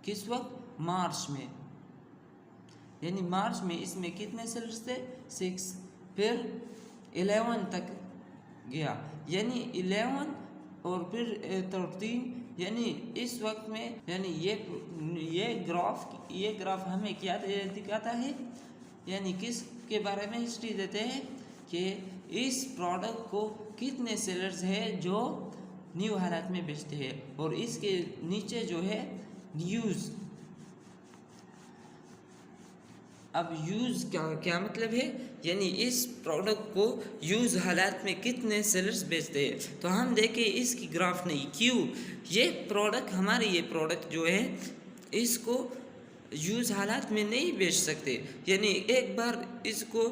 किस वक्त? मार्च में, यानी मार्च में इसमें कितने सेलर्स थे? 6। फिर 11 तक गया, यानी 11 और फिर 13, यानी इस वक्त में, यानी ये ग्राफ हमें क्या दिखाता है, यानी किस के बारे में हिस्ट्री देते हैं कि इस प्रोडक्ट को कितने सेलर्स हैं जो न्यू हालात में बेचते हैं। और इसके नीचे जो है यूज़। अब यूज़ क्या मतलब है, यानी इस प्रोडक्ट को यूज़ हालात में कितने सेलर्स बेचते हैं। तो हम देखें इसकी ग्राफ नहीं, क्यों? ये प्रोडक्ट जो है इसको यूज़ हालात में नहीं बेच सकते, यानी एक बार इसको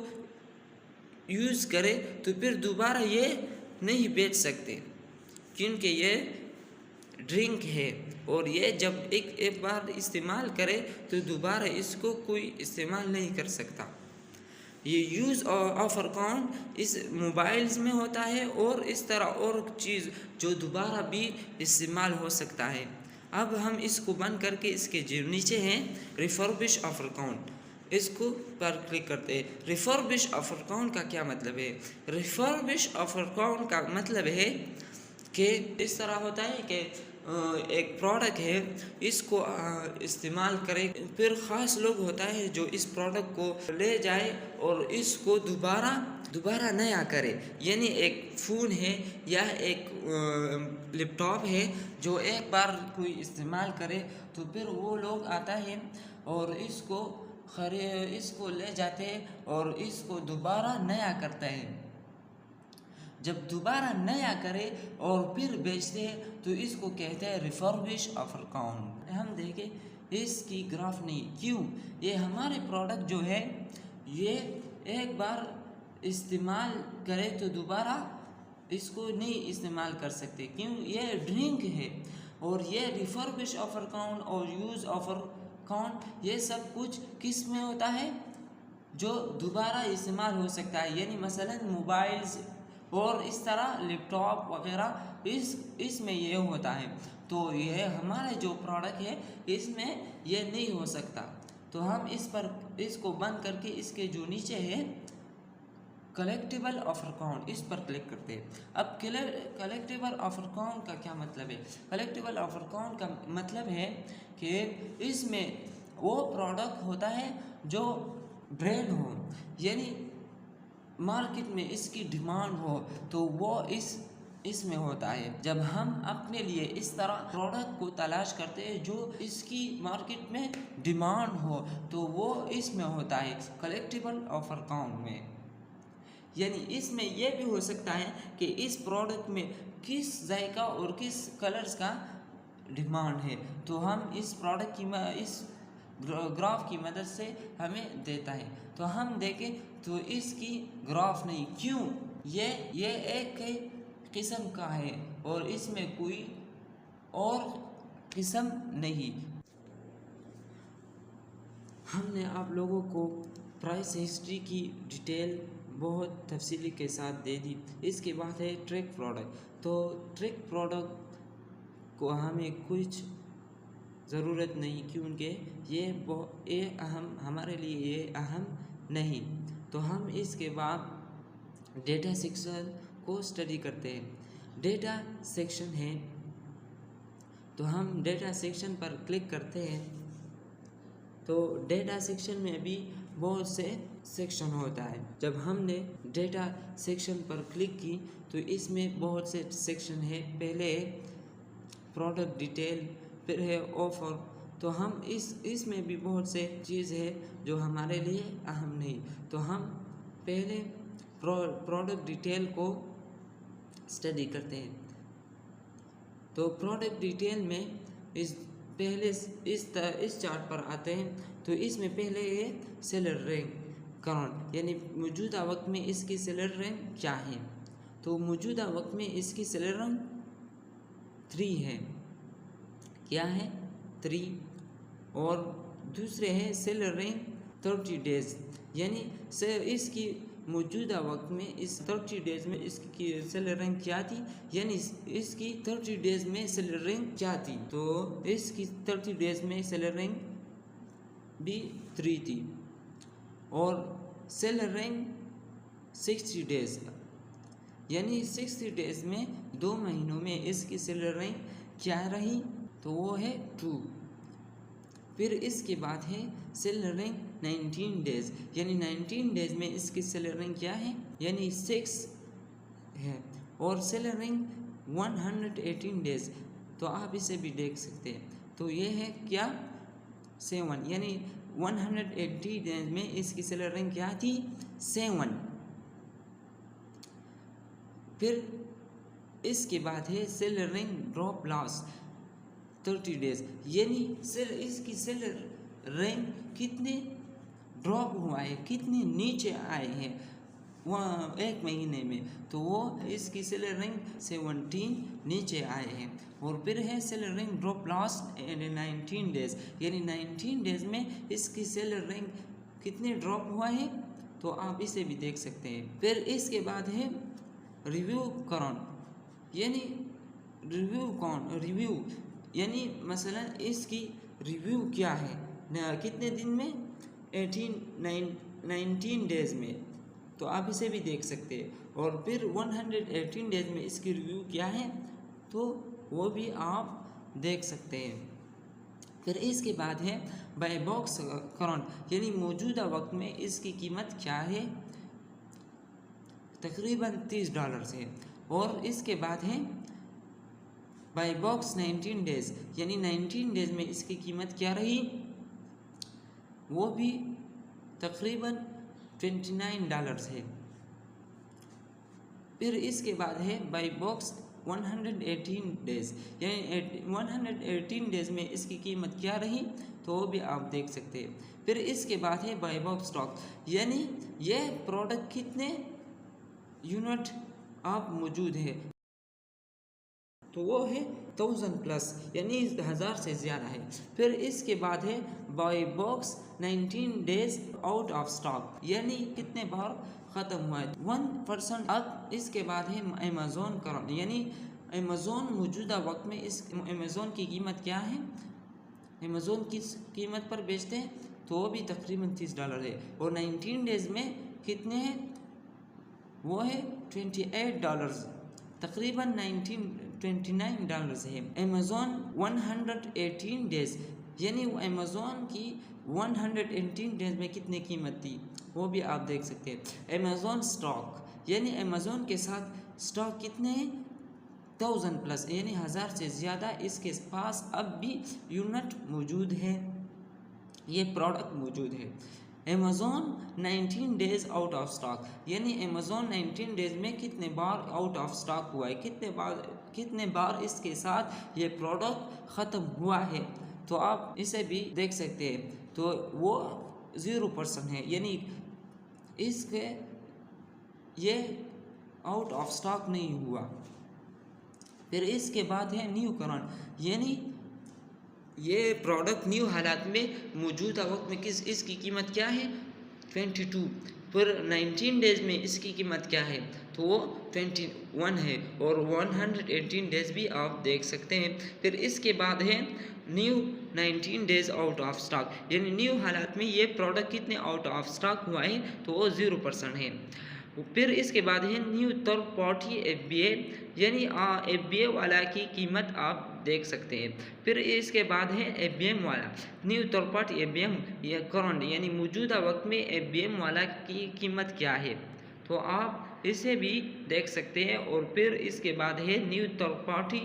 यूज़ करें तो फिर दोबारा ये नहीं बेच सकते, क्योंकि ये ड्रिंक है और ये जब एक बार इस्तेमाल करे तो दोबारा इसको कोई इस्तेमाल नहीं कर सकता। ये यूज़ ऑफर काउंट इस मोबाइल्स में होता है और इस तरह और चीज़ जो दोबारा भी इस्तेमाल हो सकता है। अब हम इसको बंद करके इसके जो नीचे हैं रिफर्बिश ऑफर काउंट, इसको पर क्लिक करते हैं। रिफर्बिश ऑफर काउंट का क्या मतलब है? रिफर्बिश ऑफर काउंट का मतलब है कि इस तरह होता है कि एक प्रोडक्ट है, इसको इस्तेमाल करें, फिर ख़ास लोग होता है जो इस प्रोडक्ट को ले जाए और इसको दोबारा नया करे। यानी एक फ़ोन है या एक लैपटॉप है जो एक बार कोई इस्तेमाल करे तो फिर वो लोग आता है और इसको ले जाते हैं और इसको दोबारा नया करता है। जब दोबारा नया करे और फिर बेचते हैं तो इसको कहते हैं रिफर्बिश ऑफर काउंट। हम देखें इसकी ग्राफ नहीं, क्यों? ये हमारे प्रोडक्ट जो है ये एक बार इस्तेमाल करे तो दोबारा इसको नहीं इस्तेमाल कर सकते, क्यों? ये ड्रिंक है। और ये रिफर्बिश ऑफर काउंट और यूज़ ऑफर काउंट ये सब कुछ किस में होता है? जो दोबारा इस्तेमाल हो सकता है, यानी मसलन मोबाइल्स और इस तरह लैपटॉप वगैरह इसमें ये होता है। तो ये हमारा जो प्रोडक्ट है इसमें ये नहीं हो सकता। तो हम इसको बंद करके इसके जो नीचे है कलेक्टिबल ऑफर काउंट, इस पर क्लिक करते हैं। अब कलेक्टिबल ऑफर काउंट का क्या मतलब है? कलेक्टिबल ऑफर काउंट का मतलब है कि इसमें वो प्रोडक्ट होता है जो ब्रांड हो, यानी मार्केट में इसकी डिमांड हो, तो वो इसमें होता है। जब हम अपने लिए इस तरह प्रोडक्ट को तलाश करते हैं जो इसकी मार्केट में डिमांड हो, तो वो इसमें होता है कलेक्टिबल ऑफर काउंट में। यानी इसमें यह भी हो सकता है कि इस प्रोडक्ट में किस जायका और किस कलर्स का डिमांड है, तो हम इस प्रोडक्ट की इस ग्राफ की मदद से हमें देता है। तो हम देखें तो इसकी ग्राफ नहीं, क्यों? ये एक किस्म का है और इसमें कोई और किस्म नहीं। हमने आप लोगों को प्राइस हिस्ट्री की डिटेल बहुत तफसीली के साथ दे दी। इसके बाद है ट्रैक प्रोडक्ट। तो ट्रैक प्रोडक्ट को हमें कुछ ज़रूरत नहीं, क्योंकि ये अहम हमारे लिए ये अहम नहीं। तो हम इसके बाद डेटा सेक्शन को स्टडी करते हैं। डेटा सेक्शन है, तो हम डेटा सेक्शन पर क्लिक करते हैं। तो डेटा सेक्शन में भी बहुत से सेक्शन होता है। जब हमने डेटा सेक्शन पर क्लिक की तो इसमें बहुत से सेक्शन है। पहले प्रोडक्ट डिटेल, फिर है ऑफर। तो हम इसमें भी बहुत से चीज़ है जो हमारे लिए अहम नहीं। तो हम पहले प्रोडक्ट डिटेल को स्टडी करते हैं। तो प्रोडक्ट डिटेल में इस चार्ट पर आते हैं। तो इसमें पहले है सेलर रैंक करंट, यानी मौजूदा वक्त में इसकी सेलर रैंक क्या है। तो मौजूदा वक्त में इसकी सेलर रैंक 3 है। क्या है? 3। और दूसरे है सेलर रैंक 30 डेज, यानी इसकी मौजूदा वक्त में इस 30 डेज में इसकी सेलर रैंक क्या थी, यानी इसकी 30 डेज में सेलर रैंक क्या थी। तो इसकी 30 डेज में सेलर रैंक भी 3 थी। और सेलर रैंक 60 डेज, यानी 60 डेज में 2 महीनों में इसकी सेलर रैंक क्या रही, तो वो है 2। फिर इसके बाद है सेलर रैंक 19 डेज, यानी 19 डेज में इसकी सेलर रैंक क्या है, यानी 6 है। और सेलर रैंक 118 डेज, तो आप इसे भी देख सकते हैं। तो ये है क्या? 7, यानी 180 डेज में इसकी सेलर रैंक क्या थी? 7। फिर इसके बाद है seller rank drop loss 30 days, यानी इसकी सेलर रैंक कितने ड्रॉप हुआ है, कितने नीचे आए हैं वह 1 महीने में। तो वो इसकी सेलर रैंक 17 नीचे आए हैं। और फिर है seller rank drop loss 19 days, यानी 19 डेज में इसकी सेलर रैंक कितने ड्रॉप हुआ है, तो आप इसे भी देख सकते हैं। फिर इसके बाद है रिव्यू करंट, यानी रिव्यू यानी मसलन इसकी रिव्यू क्या है, कितने दिन में, 19 डेज में, तो आप इसे भी देख सकते हैं। और फिर 118 डेज में इसकी रिव्यू क्या है, तो वो भी आप देख सकते हैं। फिर इसके बाद है बाय बॉक्स करंट, यानी मौजूदा वक्त में इसकी कीमत क्या है, तकरीबन $30 है। और इसके बाद है बाय बॉक्स 19 डेज, यानी 19 डेज में इसकी कीमत क्या रही, वो भी तकरीबन $29 है। फिर इसके बाद है बाय बॉक्स 118 डेज, यानी 118 डेज में इसकी कीमत क्या रही, तो वो भी आप देख सकते हैं। फिर इसके बाद है बाय बॉक्स स्टॉक, यानी यह प्रोडक्ट कितने यूनिट आप मौजूद है, तो वो है 1000+ यानी 1000 से ज़्यादा है। फिर इसके बाद है by box 19 days out of stock, यानी कितने बार ख़त्म हुआ है 1%। अब इसके बाद है अमेज़ोन करंट, यानी अमेज़ोन मौजूदा वक्त में इस अमेज़ोन की कीमत क्या है, अमेज़ोन किस कीमत पर बेचते हैं, तो वो भी तकरीबन $30 है। और 19 डेज़ में कितने हैं, वो है $28, तकरीबन $29 है। अमेज़ोन 118 डेज़, यानी अमेज़ोन की 118 डेज़ में कितनी कीमत थी, वो भी आप देख सकते हैं। अमेज़ोन स्टॉक, यानी अमेज़ोन के साथ स्टॉक कितने हैं 1000+, यानी 1000 से ज़्यादा इसके पास अब भी यूनिट मौजूद है, ये प्रोडक्ट मौजूद है। Amazon 19 days out of stock, यानी अमेज़ोन 19 डेज़ में कितने बार आउट ऑफ स्टॉक हुआ है, कितने बार इसके साथ ये प्रोडक्ट ख़त्म हुआ है, तो आप इसे भी देख सकते हैं। तो वो 0% है, यानी इसके ये आउट ऑफ स्टॉक नहीं हुआ। फिर इसके बाद है न्यू करंट, यानी ये प्रोडक्ट न्यू हालात में मौजूदा वक्त में इसकी कीमत क्या है 22। फिर 19 डेज़ में इसकी कीमत क्या है, तो वो 21 है। और 118 डेज़ भी आप देख सकते हैं। फिर इसके बाद है new 19 days out of stock, यानी न्यू हालात में ये प्रोडक्ट कितने आउट ऑफ स्टॉक हुआ है, तो वो 0% है। फिर इसके बाद है न्यू थर्ड पार्टी FBA, यानी FBA वाला की कीमत आप देख सकते हैं। फिर इसके बाद है FBM वाला, न्यू थर्ड पार्टी FBM या करंट, यानी मौजूदा वक्त में FBM वाला की कीमत क्या है, तो आप इसे भी देख सकते हैं। और फिर इसके बाद है न्यू थर्ड पार्टी,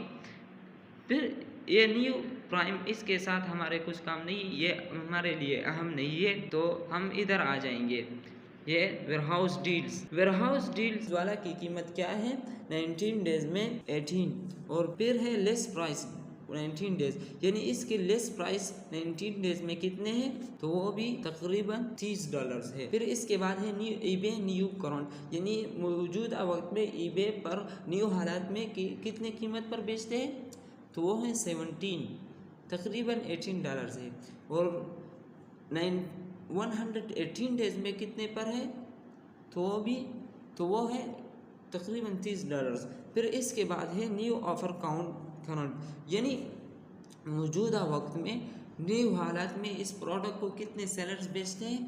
फिर ये न्यू प्राइम, इसके साथ हमारे कुछ काम नहीं, ये हमारे लिए अहम नहीं है, तो हम इधर आ जाएंगे। ये वेयरहाउस डील्स वाला की कीमत क्या है 19 डेज़ में 18। और फिर है लेस प्राइस 19 डेज़, यानी इसके लेस प्राइस 19 डेज़ में कितने हैं, तो वो भी तकरीबन $30 है। फिर इसके बाद है न्यू ईबे न्यू करंट, यानी मौजूदा वक्त में ईबे पर न्यू हालात में कितने कीमत पर बेचते हैं, तो वो है 17, तकरीबन $18 है। और 118 डेज़ में कितने पर है, तो वो है तकरीबन $30। फिर इसके बाद है न्यू ऑफर करंट, यानी मौजूदा वक्त में न्यू हालात में इस प्रोडक्ट को कितने सेलर्स बेचते हैं,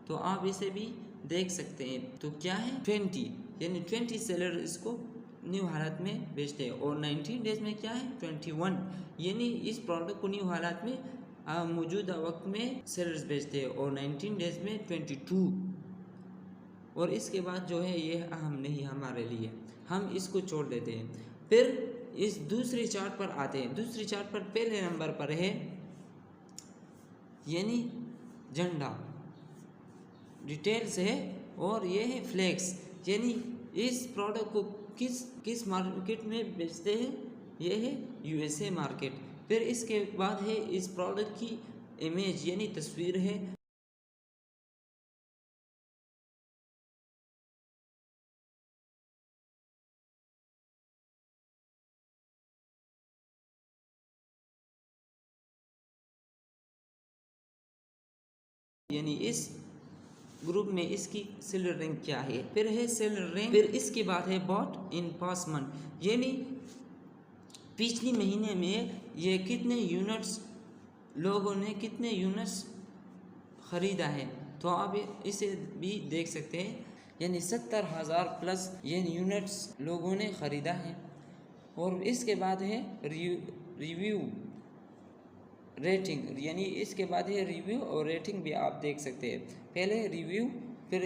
तो आप इसे भी देख सकते हैं। तो क्या है 20, यानी 20 सेलर इसको न्यू हालात में बेचते हैं। और 19 डेज़ में क्या है 21, यानी इस प्रोडक्ट को न्यू हालात में मौजूदा वक्त में सेलर्स बेचते हैं। और 19 डेज़ में 22। और इसके बाद जो है ये अहम नहीं हमारे लिए, हम इसको छोड़ देते हैं। फिर इस दूसरी चार्ट पर आते हैं। दूसरी चार्ट पर पहले नंबर पर है यानी झंडा, डिटेल्स है। और ये है फ्लेक्स, यानी इस प्रोडक्ट को किस मार्केट में बेचते हैं, ये है USA मार्केट। फिर इसके बाद है इस प्रोडक्ट की इमेज, यानी तस्वीर है। यानी इस ग्रुप में इसकी सेल रैंक क्या है। फिर है सेल रैंक। फिर इसके बाद है बॉट इन पास मंथ, यानी पिछले महीने में ये कितने यूनिट्स लोगों ने कितने यूनिट्स ख़रीदा है, तो आप इसे भी देख सकते हैं। यानी 70,000+ ये यूनिट्स लोगों ने ख़रीदा है। और इसके बाद है रिव्यू रेटिंग, यानी इसके बाद है रिव्यू और रेटिंग भी आप देख सकते हैं। पहले रिव्यू, फिर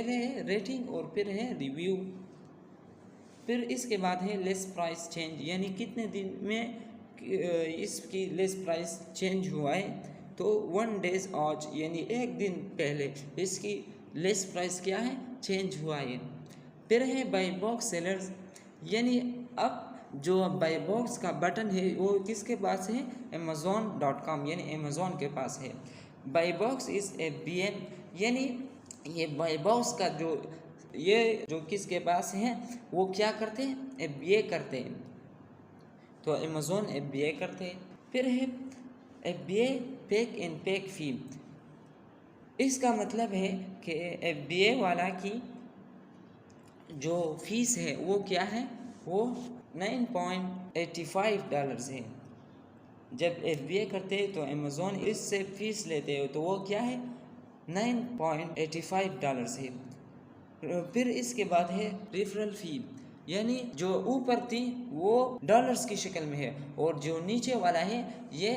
है रेटिंग और फिर है रिव्यू। फिर इसके बाद है लेस प्राइस चेंज, यानी कितने दिन में इसकी लेस प्राइस चेंज हुआ है, तो 1 डेज आज, यानी एक दिन पहले इसकी लेस प्राइस क्या है चेंज हुआ है। फिर है बाई बॉक्स सेलर्स, यानी अब जो बाई बॉक्स का बटन है वो किसके पास है, amazon.com, यानी अमेज़ॉन के पास है। बाई बॉक्स इज़ FBM, यानी ये बाई बॉक्स का जो ये जो किसके पास हैं वो क्या करते हैं, FBA करते हैं। तो अमेज़ोन FBA करते हैं। फिर है FBA पैक एंड पैक फी। इसका मतलब है कि FBA वाला की जो फीस है वो क्या है, वो $9.85 है। जब FBA करते हैं तो अमेज़ोन इससे फीस लेते हो तो वो क्या है, $9.85 है। फिर इसके बाद है रेफरल फी, यानी जो ऊपर थी वो डॉलर्स की शक्ल में है और जो नीचे वाला है ये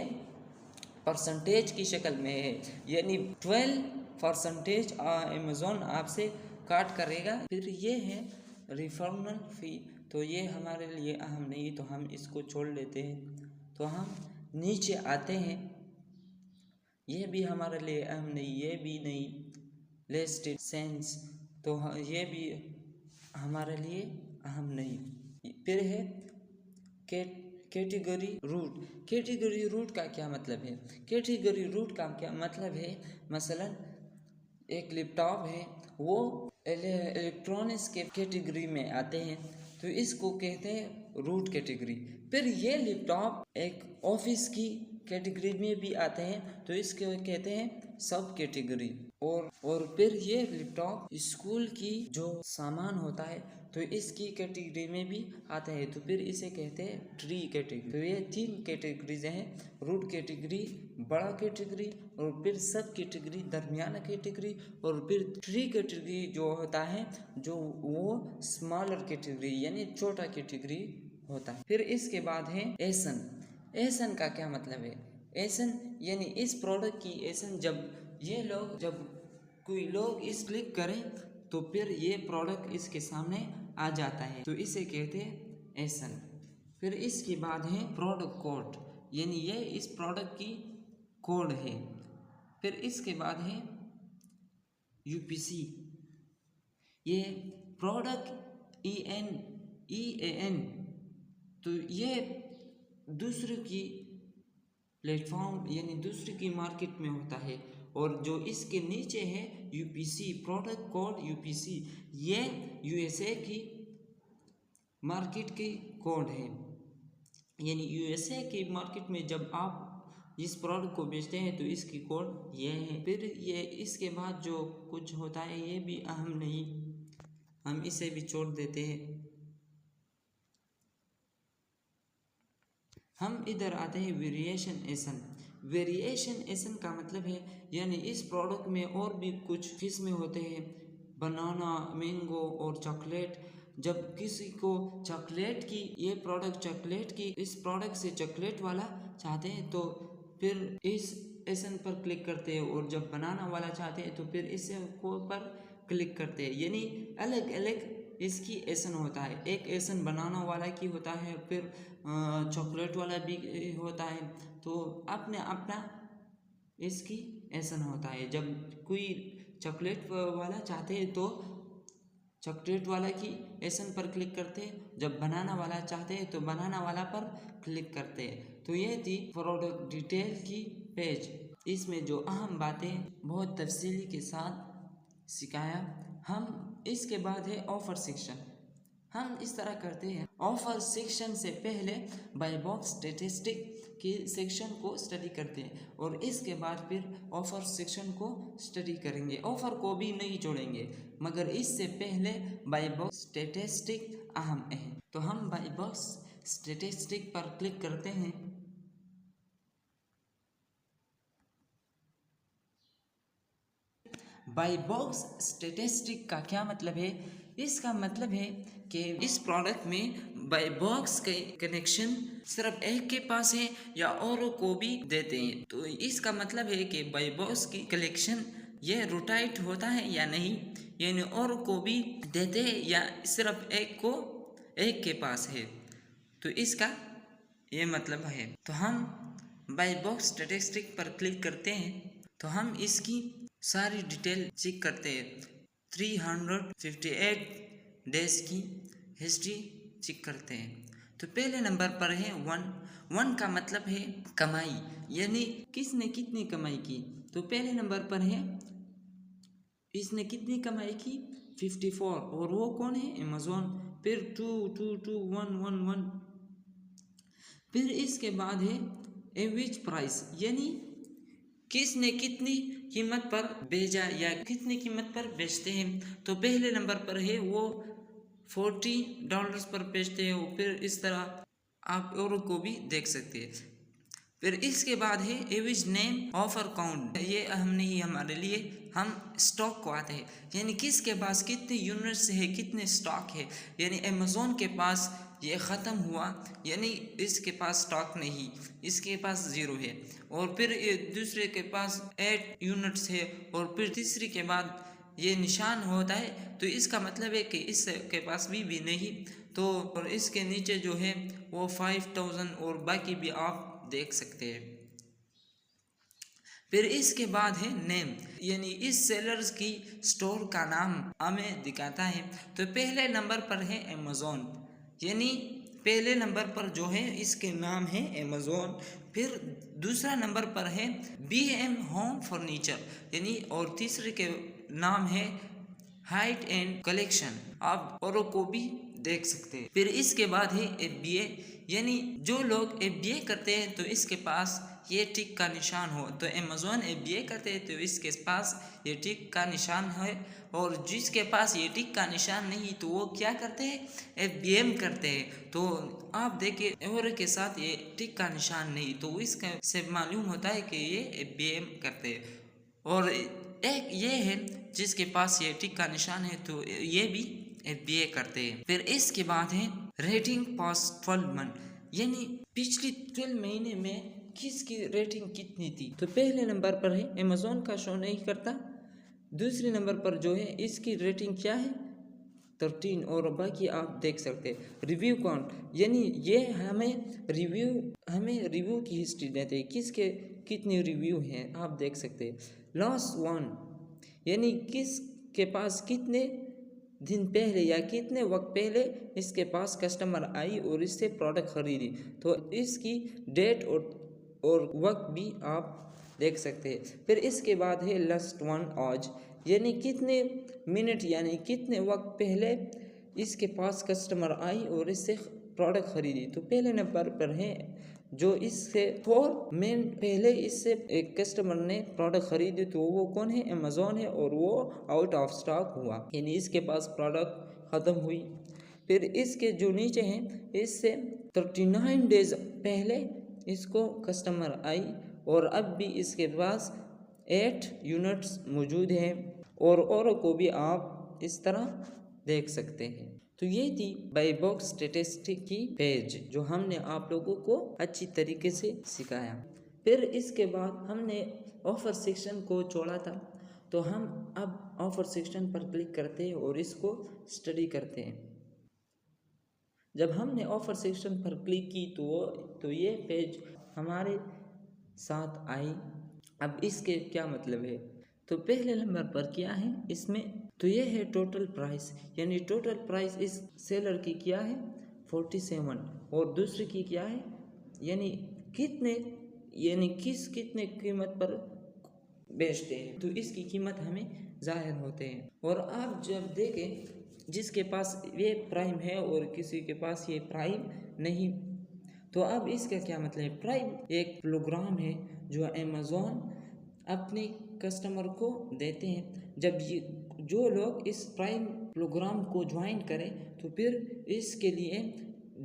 परसेंटेज की शक्ल में है, यानी 12% अमेज़ोन आपसे काट करेगा। फिर ये है रेफरल फी, तो ये हमारे लिए अहम नहीं, तो हम इसको छोड़ लेते हैं। तो हम नीचे आते हैं, ये भी हमारे लिए अहम नहीं, ये भी नहीं, लिस्टेड सेंस, तो ये भी हमारे लिए अहम नहीं। फिर है कैटेगरी रूट। कैटेगरी रूट का क्या मतलब है, कैटेगरी रूट का क्या मतलब है, मसलन एक लैपटॉप है वो इलेक्ट्रॉनिक्स के कैटेगरी में आते हैं तो इसको कहते हैं रूट कैटेगरी। फिर ये लैपटॉप एक ऑफिस की कैटेगरी में भी आते हैं तो इसको कहते हैं सब कैटेगरी। और फिर ये लैपटॉप स्कूल की जो सामान होता है तो इसकी कैटेगरी में भी आता है तो फिर इसे कहते हैं ट्री कैटेगरी। तो ये 3 कैटेगरीज हैं, रूट कैटेगरी, बड़ा कैटेगरी, और फिर सब कैटेगरी, दरमियाना कैटेगरी, और फिर ट्री कैटेगरी जो होता है जो वो स्मॉलर कैटेगरी यानी छोटा कैटेगरी होता है। फिर इसके बाद है एसन। एसन का क्या मतलब है, एसन यानी इस प्रोडक्ट की एसन, जब कोई लोग इस क्लिक करें तो फिर ये प्रोडक्ट इसके सामने आ जाता है तो इसे कहते हैं एसन। फिर इसके बाद है प्रोडक्ट कोड, यानी ये इस प्रोडक्ट की कोड है। फिर इसके बाद है UPC, ये प्रोडक्ट EAN, तो ये दूसरे की प्लेटफॉर्म यानी दूसरे की मार्केट में होता है। और जो इसके नीचे है UPC, प्रोडक्ट कोड UPC, ये USA की मार्केट की कोड है, यानी USA की मार्केट में जब आप इस प्रोडक्ट को बेचते हैं तो इसकी कोड ये है। फिर ये इसके बाद जो कुछ होता है ये भी अहम नहीं, हम इसे भी छोड़ देते हैं। हम इधर आते हैं वेरिएशन एसन। वेरिएशन एसन का मतलब है यानी इस प्रोडक्ट में और भी कुछ किस्में होते हैं, बनाना, मैंगो और चॉकलेट। जब किसी को चॉकलेट की ये प्रोडक्ट चॉकलेट की इस प्रोडक्ट से चॉकलेट वाला चाहते हैं तो फिर इस एसन पर क्लिक करते हैं, और जब बनाना वाला चाहते हैं तो फिर इस को पर क्लिक करते हैं, यानी अलग अलग इसकी एसन होता है। एक एसन बनाना वाला की होता है, फिर चॉकलेट वाला भी होता है, तो अपने अपना इसकी एसन होता है। जब कोई चॉकलेट वाला चाहते हैं तो चॉकलेट वाला की एसन पर क्लिक करते हैं, जब बनाना वाला चाहते हैं तो बनाना वाला पर क्लिक करते हैं। तो ये थी प्रोडक्ट डिटेल की पेज, इसमें जो अहम बातें बहुत तफसीली के साथ सिखाया। हम इसके बाद है ऑफर सेक्शन। हम इस तरह करते हैं, ऑफर सेक्शन से पहले बाय बॉक्स स्टैटिस्टिक के सेक्शन को स्टडी करते हैं और इसके बाद फिर ऑफर सेक्शन को स्टडी करेंगे। ऑफर को भी नहीं जोड़ेंगे, मगर इससे पहले बाय बॉक्स स्टैटिस्टिक अहम है। तो हम बाय बॉक्स स्टैटिस्टिक पर क्लिक करते हैं। बाय बॉक्स स्टैटिस्टिक का क्या मतलब है, इसका मतलब है कि इस प्रोडक्ट में बाय बॉक्स के कनेक्शन सिर्फ एक के पास है या औरों को भी देते हैं। तो इसका मतलब है कि बाय बॉक्स की कलेक्शन ये रोटेट होता है या नहीं, यानी औरों को भी देते हैं या सिर्फ एक के पास है, तो इसका ये मतलब है। तो हम बाय बॉक्स स्टैटिस्टिक पर क्लिक करते हैं तो हम इसकी सारी डिटेल चेक करते हैं। 358 डेज की हिस्ट्री चेक करते हैं। तो पहले नंबर पर है 1 का मतलब है कमाई, यानी किसने कितनी कमाई की। तो पहले नंबर पर है इसने कितनी कमाई की 54 और वो कौन है? अमेज़ॉन। फिर 2221111। फिर इसके बाद है एवरेज प्राइस, यानी किसने कितनी कीमत पर भेजा या कितनी कीमत पर बेचते हैं। तो पहले नंबर पर है वो $40 पर बेचते हैं। फिर इस तरह आप और को भी देख सकते हैं। फिर इसके बाद है एवरेज नेम ऑफर काउंट, ये अहम नहीं हमारे लिए, हम स्टॉक को आते हैं, यानी किसके पास कितने यूनिट्स है, कितने स्टॉक है। यानी अमेज़ॉन के पास ये ख़त्म हुआ, यानी इसके पास स्टॉक नहीं, इसके पास 0 है। और फिर ये दूसरे के पास 8 यूनिट्स है और फिर तीसरी के बाद ये निशान होता है, तो इसका मतलब है कि इसके पास भी नहीं। तो और इसके नीचे जो है वो 5000 और बाकी भी आप देख सकते हैं। फिर इसके बाद है नेम, यानी इस सेलर्स की स्टोर का नाम हमें दिखाता है। तो पहले नंबर पर है अमेज़ॉन, यानी पहले नंबर पर जो है इसके नाम है अमेज़ॉन। फिर दूसरा नंबर पर है BM होम फर्नीचर, यानी और तीसरे के नाम है हाइट एंड कलेक्शन, आप औरों को भी देख सकते हैं। फिर इसके बाद है FBA, यानी जो लोग FBA करते हैं तो इसके पास ये टिक का निशान हो। तो अमेज़ॉन FBA करते हैं तो इसके पास ये टिक का निशान है, और जिसके पास ये टिक का निशान नहीं तो वो क्या करते हैं? FBM करते हैं। तो आप देखिए और के साथ ये टिक का निशान नहीं, तो इसका से मालूम होता है कि ये FBM करते हैं। और एक ये है जिसके पास ये टिक का निशान है तो ये भी FBA करते हैं। फिर इसके बाद है रेटिंग पास्ट 12 मंथ, यानी पिछली 12 महीने में किसकी रेटिंग कितनी थी। तो पहले नंबर पर है अमेज़ॉन का शो नहीं करता, दूसरे नंबर पर जो है इसकी रेटिंग क्या है 13, और बाकी आप देख सकते हैं। रिव्यू काउंट, यानी ये हमें रिव्यू की हिस्ट्री देते हैं, किसके कितने रिव्यू हैं आप देख सकते हैं। लास्ट वन, यानी किसके पास कितने दिन पहले या कितने वक्त पहले इसके पास कस्टमर आई और इससे प्रोडक्ट खरीदी, तो इसकी डेट और वक्त भी आप देख सकते हैं। फिर इसके बाद है लास्ट वन आज, यानी कितने मिनट यानी कितने वक्त पहले इसके पास कस्टमर आई और इससे प्रोडक्ट खरीदी। तो पहले नंबर पर है जो इससे 4 मिनट पहले इससे एक कस्टमर ने प्रोडक्ट खरीदी, तो वो कौन है? अमेज़ॉन है, और वो आउट ऑफ स्टॉक हुआ, यानी इसके पास प्रोडक्ट ख़त्म हुई। फिर इसके जो नीचे हैं इससे 39 डेज पहले इसको कस्टमर आई और अब भी इसके पास 8 यूनिट्स मौजूद हैं, और औरों को भी आप इस तरह देख सकते हैं। तो ये थी बाय बॉक्स स्टैटिस्टिक की पेज जो हमने आप लोगों को अच्छी तरीके से सिखाया। फिर इसके बाद हमने ऑफर सेक्शन को छोड़ा था, तो हम अब ऑफर सेक्शन पर क्लिक करते हैं और इसको स्टडी करते हैं। जब हमने ऑफर सेक्शन पर क्लिक की तो ये पेज हमारे साथ आई। अब इसके क्या मतलब है, तो पहले नंबर पर क्या है इसमें, तो ये है टोटल प्राइस, यानी टोटल प्राइस इस सेलर की क्या है 47, और दूसरी की क्या है, यानी कितने, यानी कितने कीमत पर बेचते हैं, तो इसकी कीमत हमें जाहिर होते हैं। और आप जब देखें जिसके पास ये प्राइम है और किसी के पास ये प्राइम नहीं, तो अब इसका क्या मतलब है। प्राइम एक प्रोग्राम है जो अमेज़ॉन अपने कस्टमर को देते हैं। जब ये जो लोग इस प्राइम प्रोग्राम को ज्वाइन करें तो फिर इसके लिए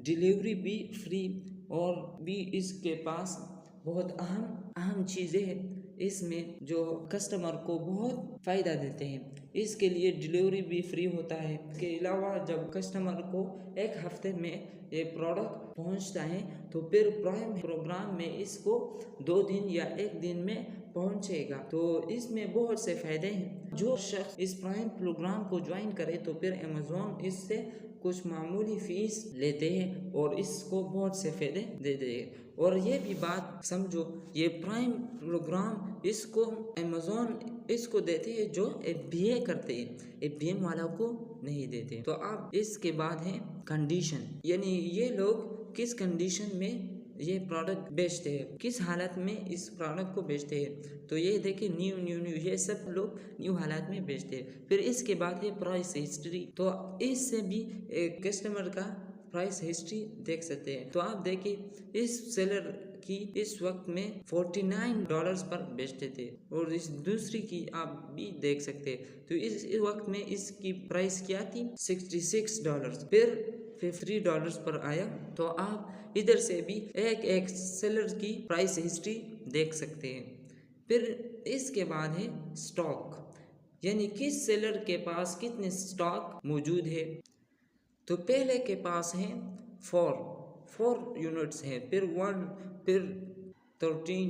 डिलीवरी भी फ्री, और भी इसके पास बहुत अहम चीज़ें हैं इसमें जो कस्टमर को बहुत फ़ायदा देते हैं। इसके लिए डिलीवरी भी फ्री होता है। इसके अलावा जब कस्टमर को एक हफ्ते में ये प्रोडक्ट पहुंचता है तो फिर प्राइम प्रोग्राम में इसको 2 दिन या 1 दिन में पहुंचेगा। तो इसमें बहुत से फ़ायदे हैं। जो शख्स इस प्राइम प्रोग्राम को ज्वाइन करे तो फिर अमेज़ॉन इससे कुछ मामूली फ़ीस लेते हैं और इसको बहुत से फ़ायदे देते हैं। और ये भी बात समझो, ये प्राइम प्रोग्राम इसको अमेज़ॉन इसको देते हैं जो FBA करते हैं, FBM वाला को नहीं देते। तो अब इसके बाद है कंडीशन, यानी ये लोग किस कंडीशन में ये प्रोडक्ट बेचते हैं, किस हालत में इस प्रोडक्ट को बेचते हैं। तो ये देखिए न्यू न्यू न्यू, ये सब लोग न्यू हालत में बेचते हैं। फिर इसके बाद है प्राइस हिस्ट्री। तो इससे भी एक कस्टमर का प्राइस हिस्ट्री देख सकते हैं। तो आप देखिए इस सेलर की इस वक्त में $49 पर बेचते थे और इस दूसरी की आप भी देख सकते हैं। तो इस वक्त में इसकी प्राइस क्या थी, $66। फिर $3 पर आया। तो आप इधर से भी एक एक सेलर की प्राइस हिस्ट्री देख सकते हैं। फिर इसके बाद है स्टॉक, यानी किस सेलर के पास कितने स्टॉक मौजूद है। तो पहले के पास है 4 यूनिट्स हैं, फिर 1, फिर 13।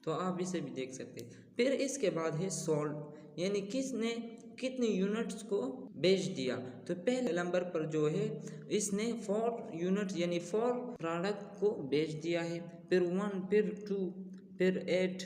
तो आप इसे भी देख सकते हैं। फिर इसके बाद है सोल्ड, यानी किसने कितने यूनिट्स को बेच दिया। तो पहले नंबर पर जो है इसने 4 यूनिट यानी 4 प्रोडक्ट को बेच दिया है। फिर 1, फिर 2, फिर 8।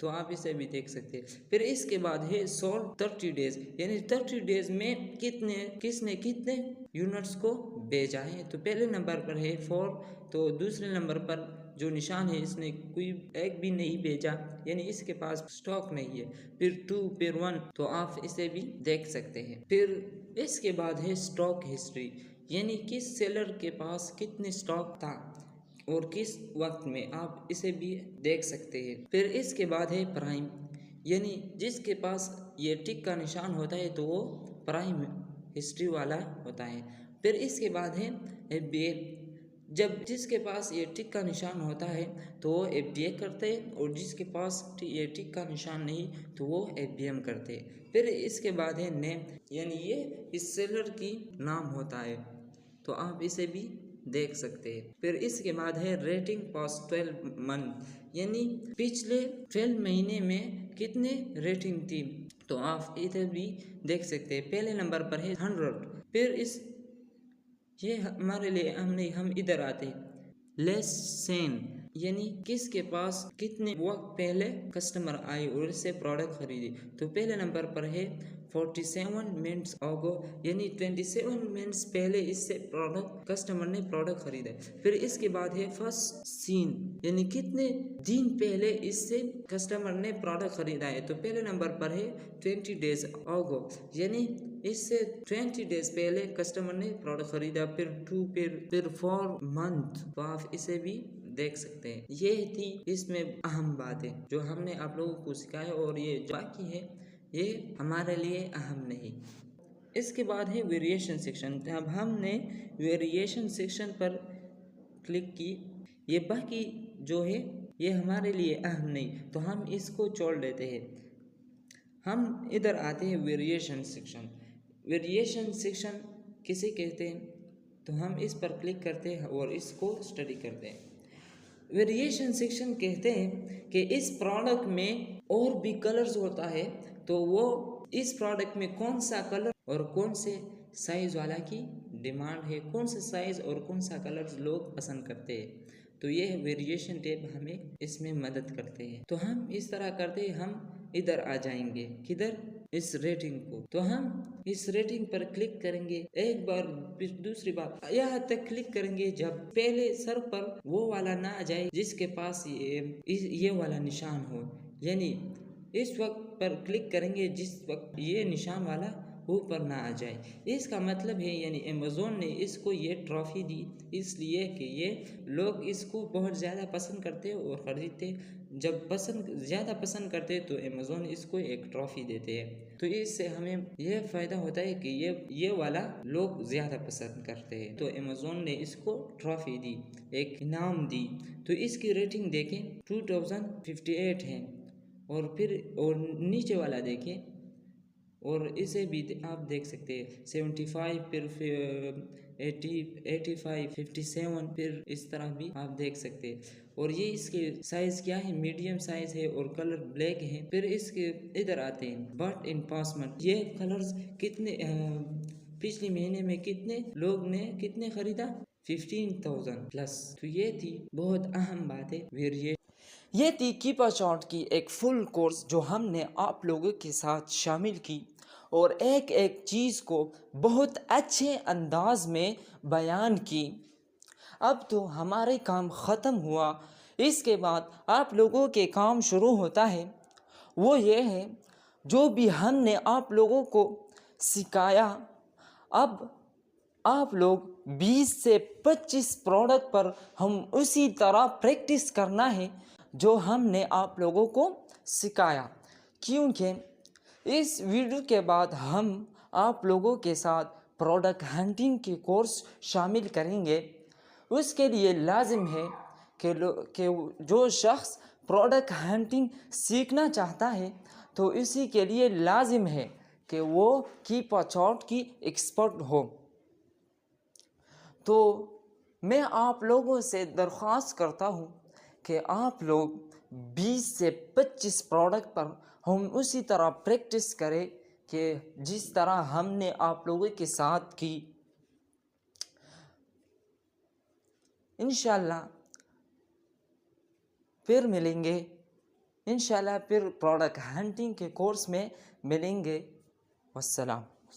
तो आप इसे भी देख सकते हैं। फिर इसके बाद है सोल्ड 30 डेज, यानी 30 डेज में किसने कितने यूनिट्स को बेचा है। तो पहले नंबर पर है 4, तो दूसरे नंबर पर जो निशान है इसने कोई एक भी नहीं बेचा, यानी इसके पास स्टॉक नहीं है। फिर 2, फिर 1। तो आप इसे भी देख सकते हैं। फिर इसके बाद है स्टॉक हिस्ट्री, यानी किस सेलर के पास कितने स्टॉक था और किस वक्त में, आप इसे भी देख सकते हैं। फिर इसके बाद है प्राइम, यानी जिसके पास ये टिक का निशान होता है तो वो प्राइम हिस्ट्री वाला होता है। फिर इसके बाद है FBA, जब जिसके पास ये टिक का निशान होता है तो वो FBA करते हैं और जिसके पास ये टिक का निशान नहीं तो वो FBM करते हैं। फिर इसके बाद है नेम, यानी ये इस सेलर की नाम होता है, तो आप इसे भी देख सकते हैं। फिर इसके बाद है रेटिंग पास्ट 12 मंथ, यानी पिछले 12 महीने में कितने रेटिंग थी। तो आप इधर भी देख सकते हैं। पहले नंबर पर है 100। फिर ये हमारे लिए हम इधर आते हैं लेस सेन, यानी किसके पास कितने वक्त पहले कस्टमर आए और इससे प्रोडक्ट खरीदे। तो पहले नंबर पर है 47 मिनट्स अगो, यानी 27 मिनट्स पहले इससे कस्टमर ने प्रोडक्ट खरीदा। फिर इसके बाद है फर्स्ट सीन, यानी कितने दिन पहले इससे कस्टमर ने प्रोडक्ट खरीदा है। तो पहले नंबर पर है 20 डेज अगो, यानी इससे 20 डेज पहले कस्टमर ने प्रोडक्ट खरीदा। फिर 2, फिर 4 मंथ। तो आप इसे भी देख सकते हैं। ये थी इसमें अहम बातें जो हमने आप लोगों को सिखाया, और ये बाकी है ये हमारे लिए अहम नहीं। इसके बाद है वेरिएशन सेक्शन। अब हमने वेरिएशन सेक्शन पर क्लिक की, ये बाकी जो है ये हमारे लिए अहम नहीं, तो हम इसको छोड़ देते हैं। हम इधर आते हैं वेरिएशन सेक्शन। वेरिएशन सेक्शन किसे कहते हैं, तो हम इस पर क्लिक करते हैं और इसको स्टडी करते हैं। वेरिएशन सेक्शन कहते हैं कि इस प्रोडक्ट में और भी कलर्स होता है, तो वो इस प्रोडक्ट में कौन सा कलर और कौन से साइज वाला की डिमांड है, कौन से साइज और कौन सा कलर लोग पसंद करते हैं। तो ये वेरिएशन टैब हमें इसमें मदद करते हैं। तो हम इस तरह करते हैं, हम इधर आ जाएंगे, किधर, इस रेटिंग को। तो हम इस रेटिंग पर क्लिक करेंगे एक बार, फिर दूसरी बार यहाँ तक क्लिक करेंगे जब पहले सर पर वो वाला ना आ जाए जिसके पास ये वाला निशान हो, यानी इस वक्त पर क्लिक करेंगे जिस वक्त ये निशान वाला ऊपर ना आ जाए। इसका मतलब है यानी अमेज़ोन ने इसको ये ट्रॉफी दी इसलिए कि ये लोग इसको बहुत ज़्यादा पसंद करते और ख़रीदते। जब ज़्यादा पसंद करते तो अमेज़ोन इसको एक ट्रॉफी देते हैं। तो इससे हमें यह फ़ायदा होता है कि ये वाला लोग ज़्यादा पसंद करते हैं, तो अमेज़ोन ने इसको ट्रॉफी दी, एक इनाम दी। तो इसकी रेटिंग देखें 2058 है, और नीचे वाला देखें और इसे भी आप देख सकते हैं 75, फिर 80, 85, 57, फिर इस तरह भी आप देख सकते हैं। और ये इसके साइज क्या है, मीडियम साइज है और कलर ब्लैक है। फिर इसके इधर आते हैं बट इन पास्ट मंथ, ये कलर्स कितने पिछले महीने में कितने लोग ने कितने खरीदा, 15,000 प्लस। तो ये थी बहुत अहम बात है। ये थी कीपर चार्ट की एक फुल कोर्स जो हमने आप लोगों के साथ शामिल की और एक एक चीज़ को बहुत अच्छे अंदाज में बयान की। अब तो हमारे काम ख़त्म हुआ। इसके बाद आप लोगों के काम शुरू होता है। वो ये है, जो भी हमने आप लोगों को सिखाया, अब आप लोग 20 से 25 प्रोडक्ट पर हम उसी तरह प्रैक्टिस करना है जो हमने आप लोगों को सिखाया। क्योंकि इस वीडियो के बाद हम आप लोगों के साथ प्रोडक्ट हंटिंग के कोर्स शामिल करेंगे। उसके लिए लाजिम है कि जो शख्स प्रोडक्ट हंटिंग सीखना चाहता है तो इसी के लिए लाजिम है कि वो कीप अ चार्ट की एक्सपर्ट हो। तो मैं आप लोगों से दरख्वास्त करता हूँ कि आप लोग 20 से 25 प्रोडक्ट पर हम उसी तरह प्रैक्टिस करें कि जिस तरह हमने आप लोगों के साथ की। इंशाल्लाह फिर मिलेंगे, इंशाल्लाह फिर प्रोडक्ट हंटिंग के कोर्स में मिलेंगे। वस्सलाम।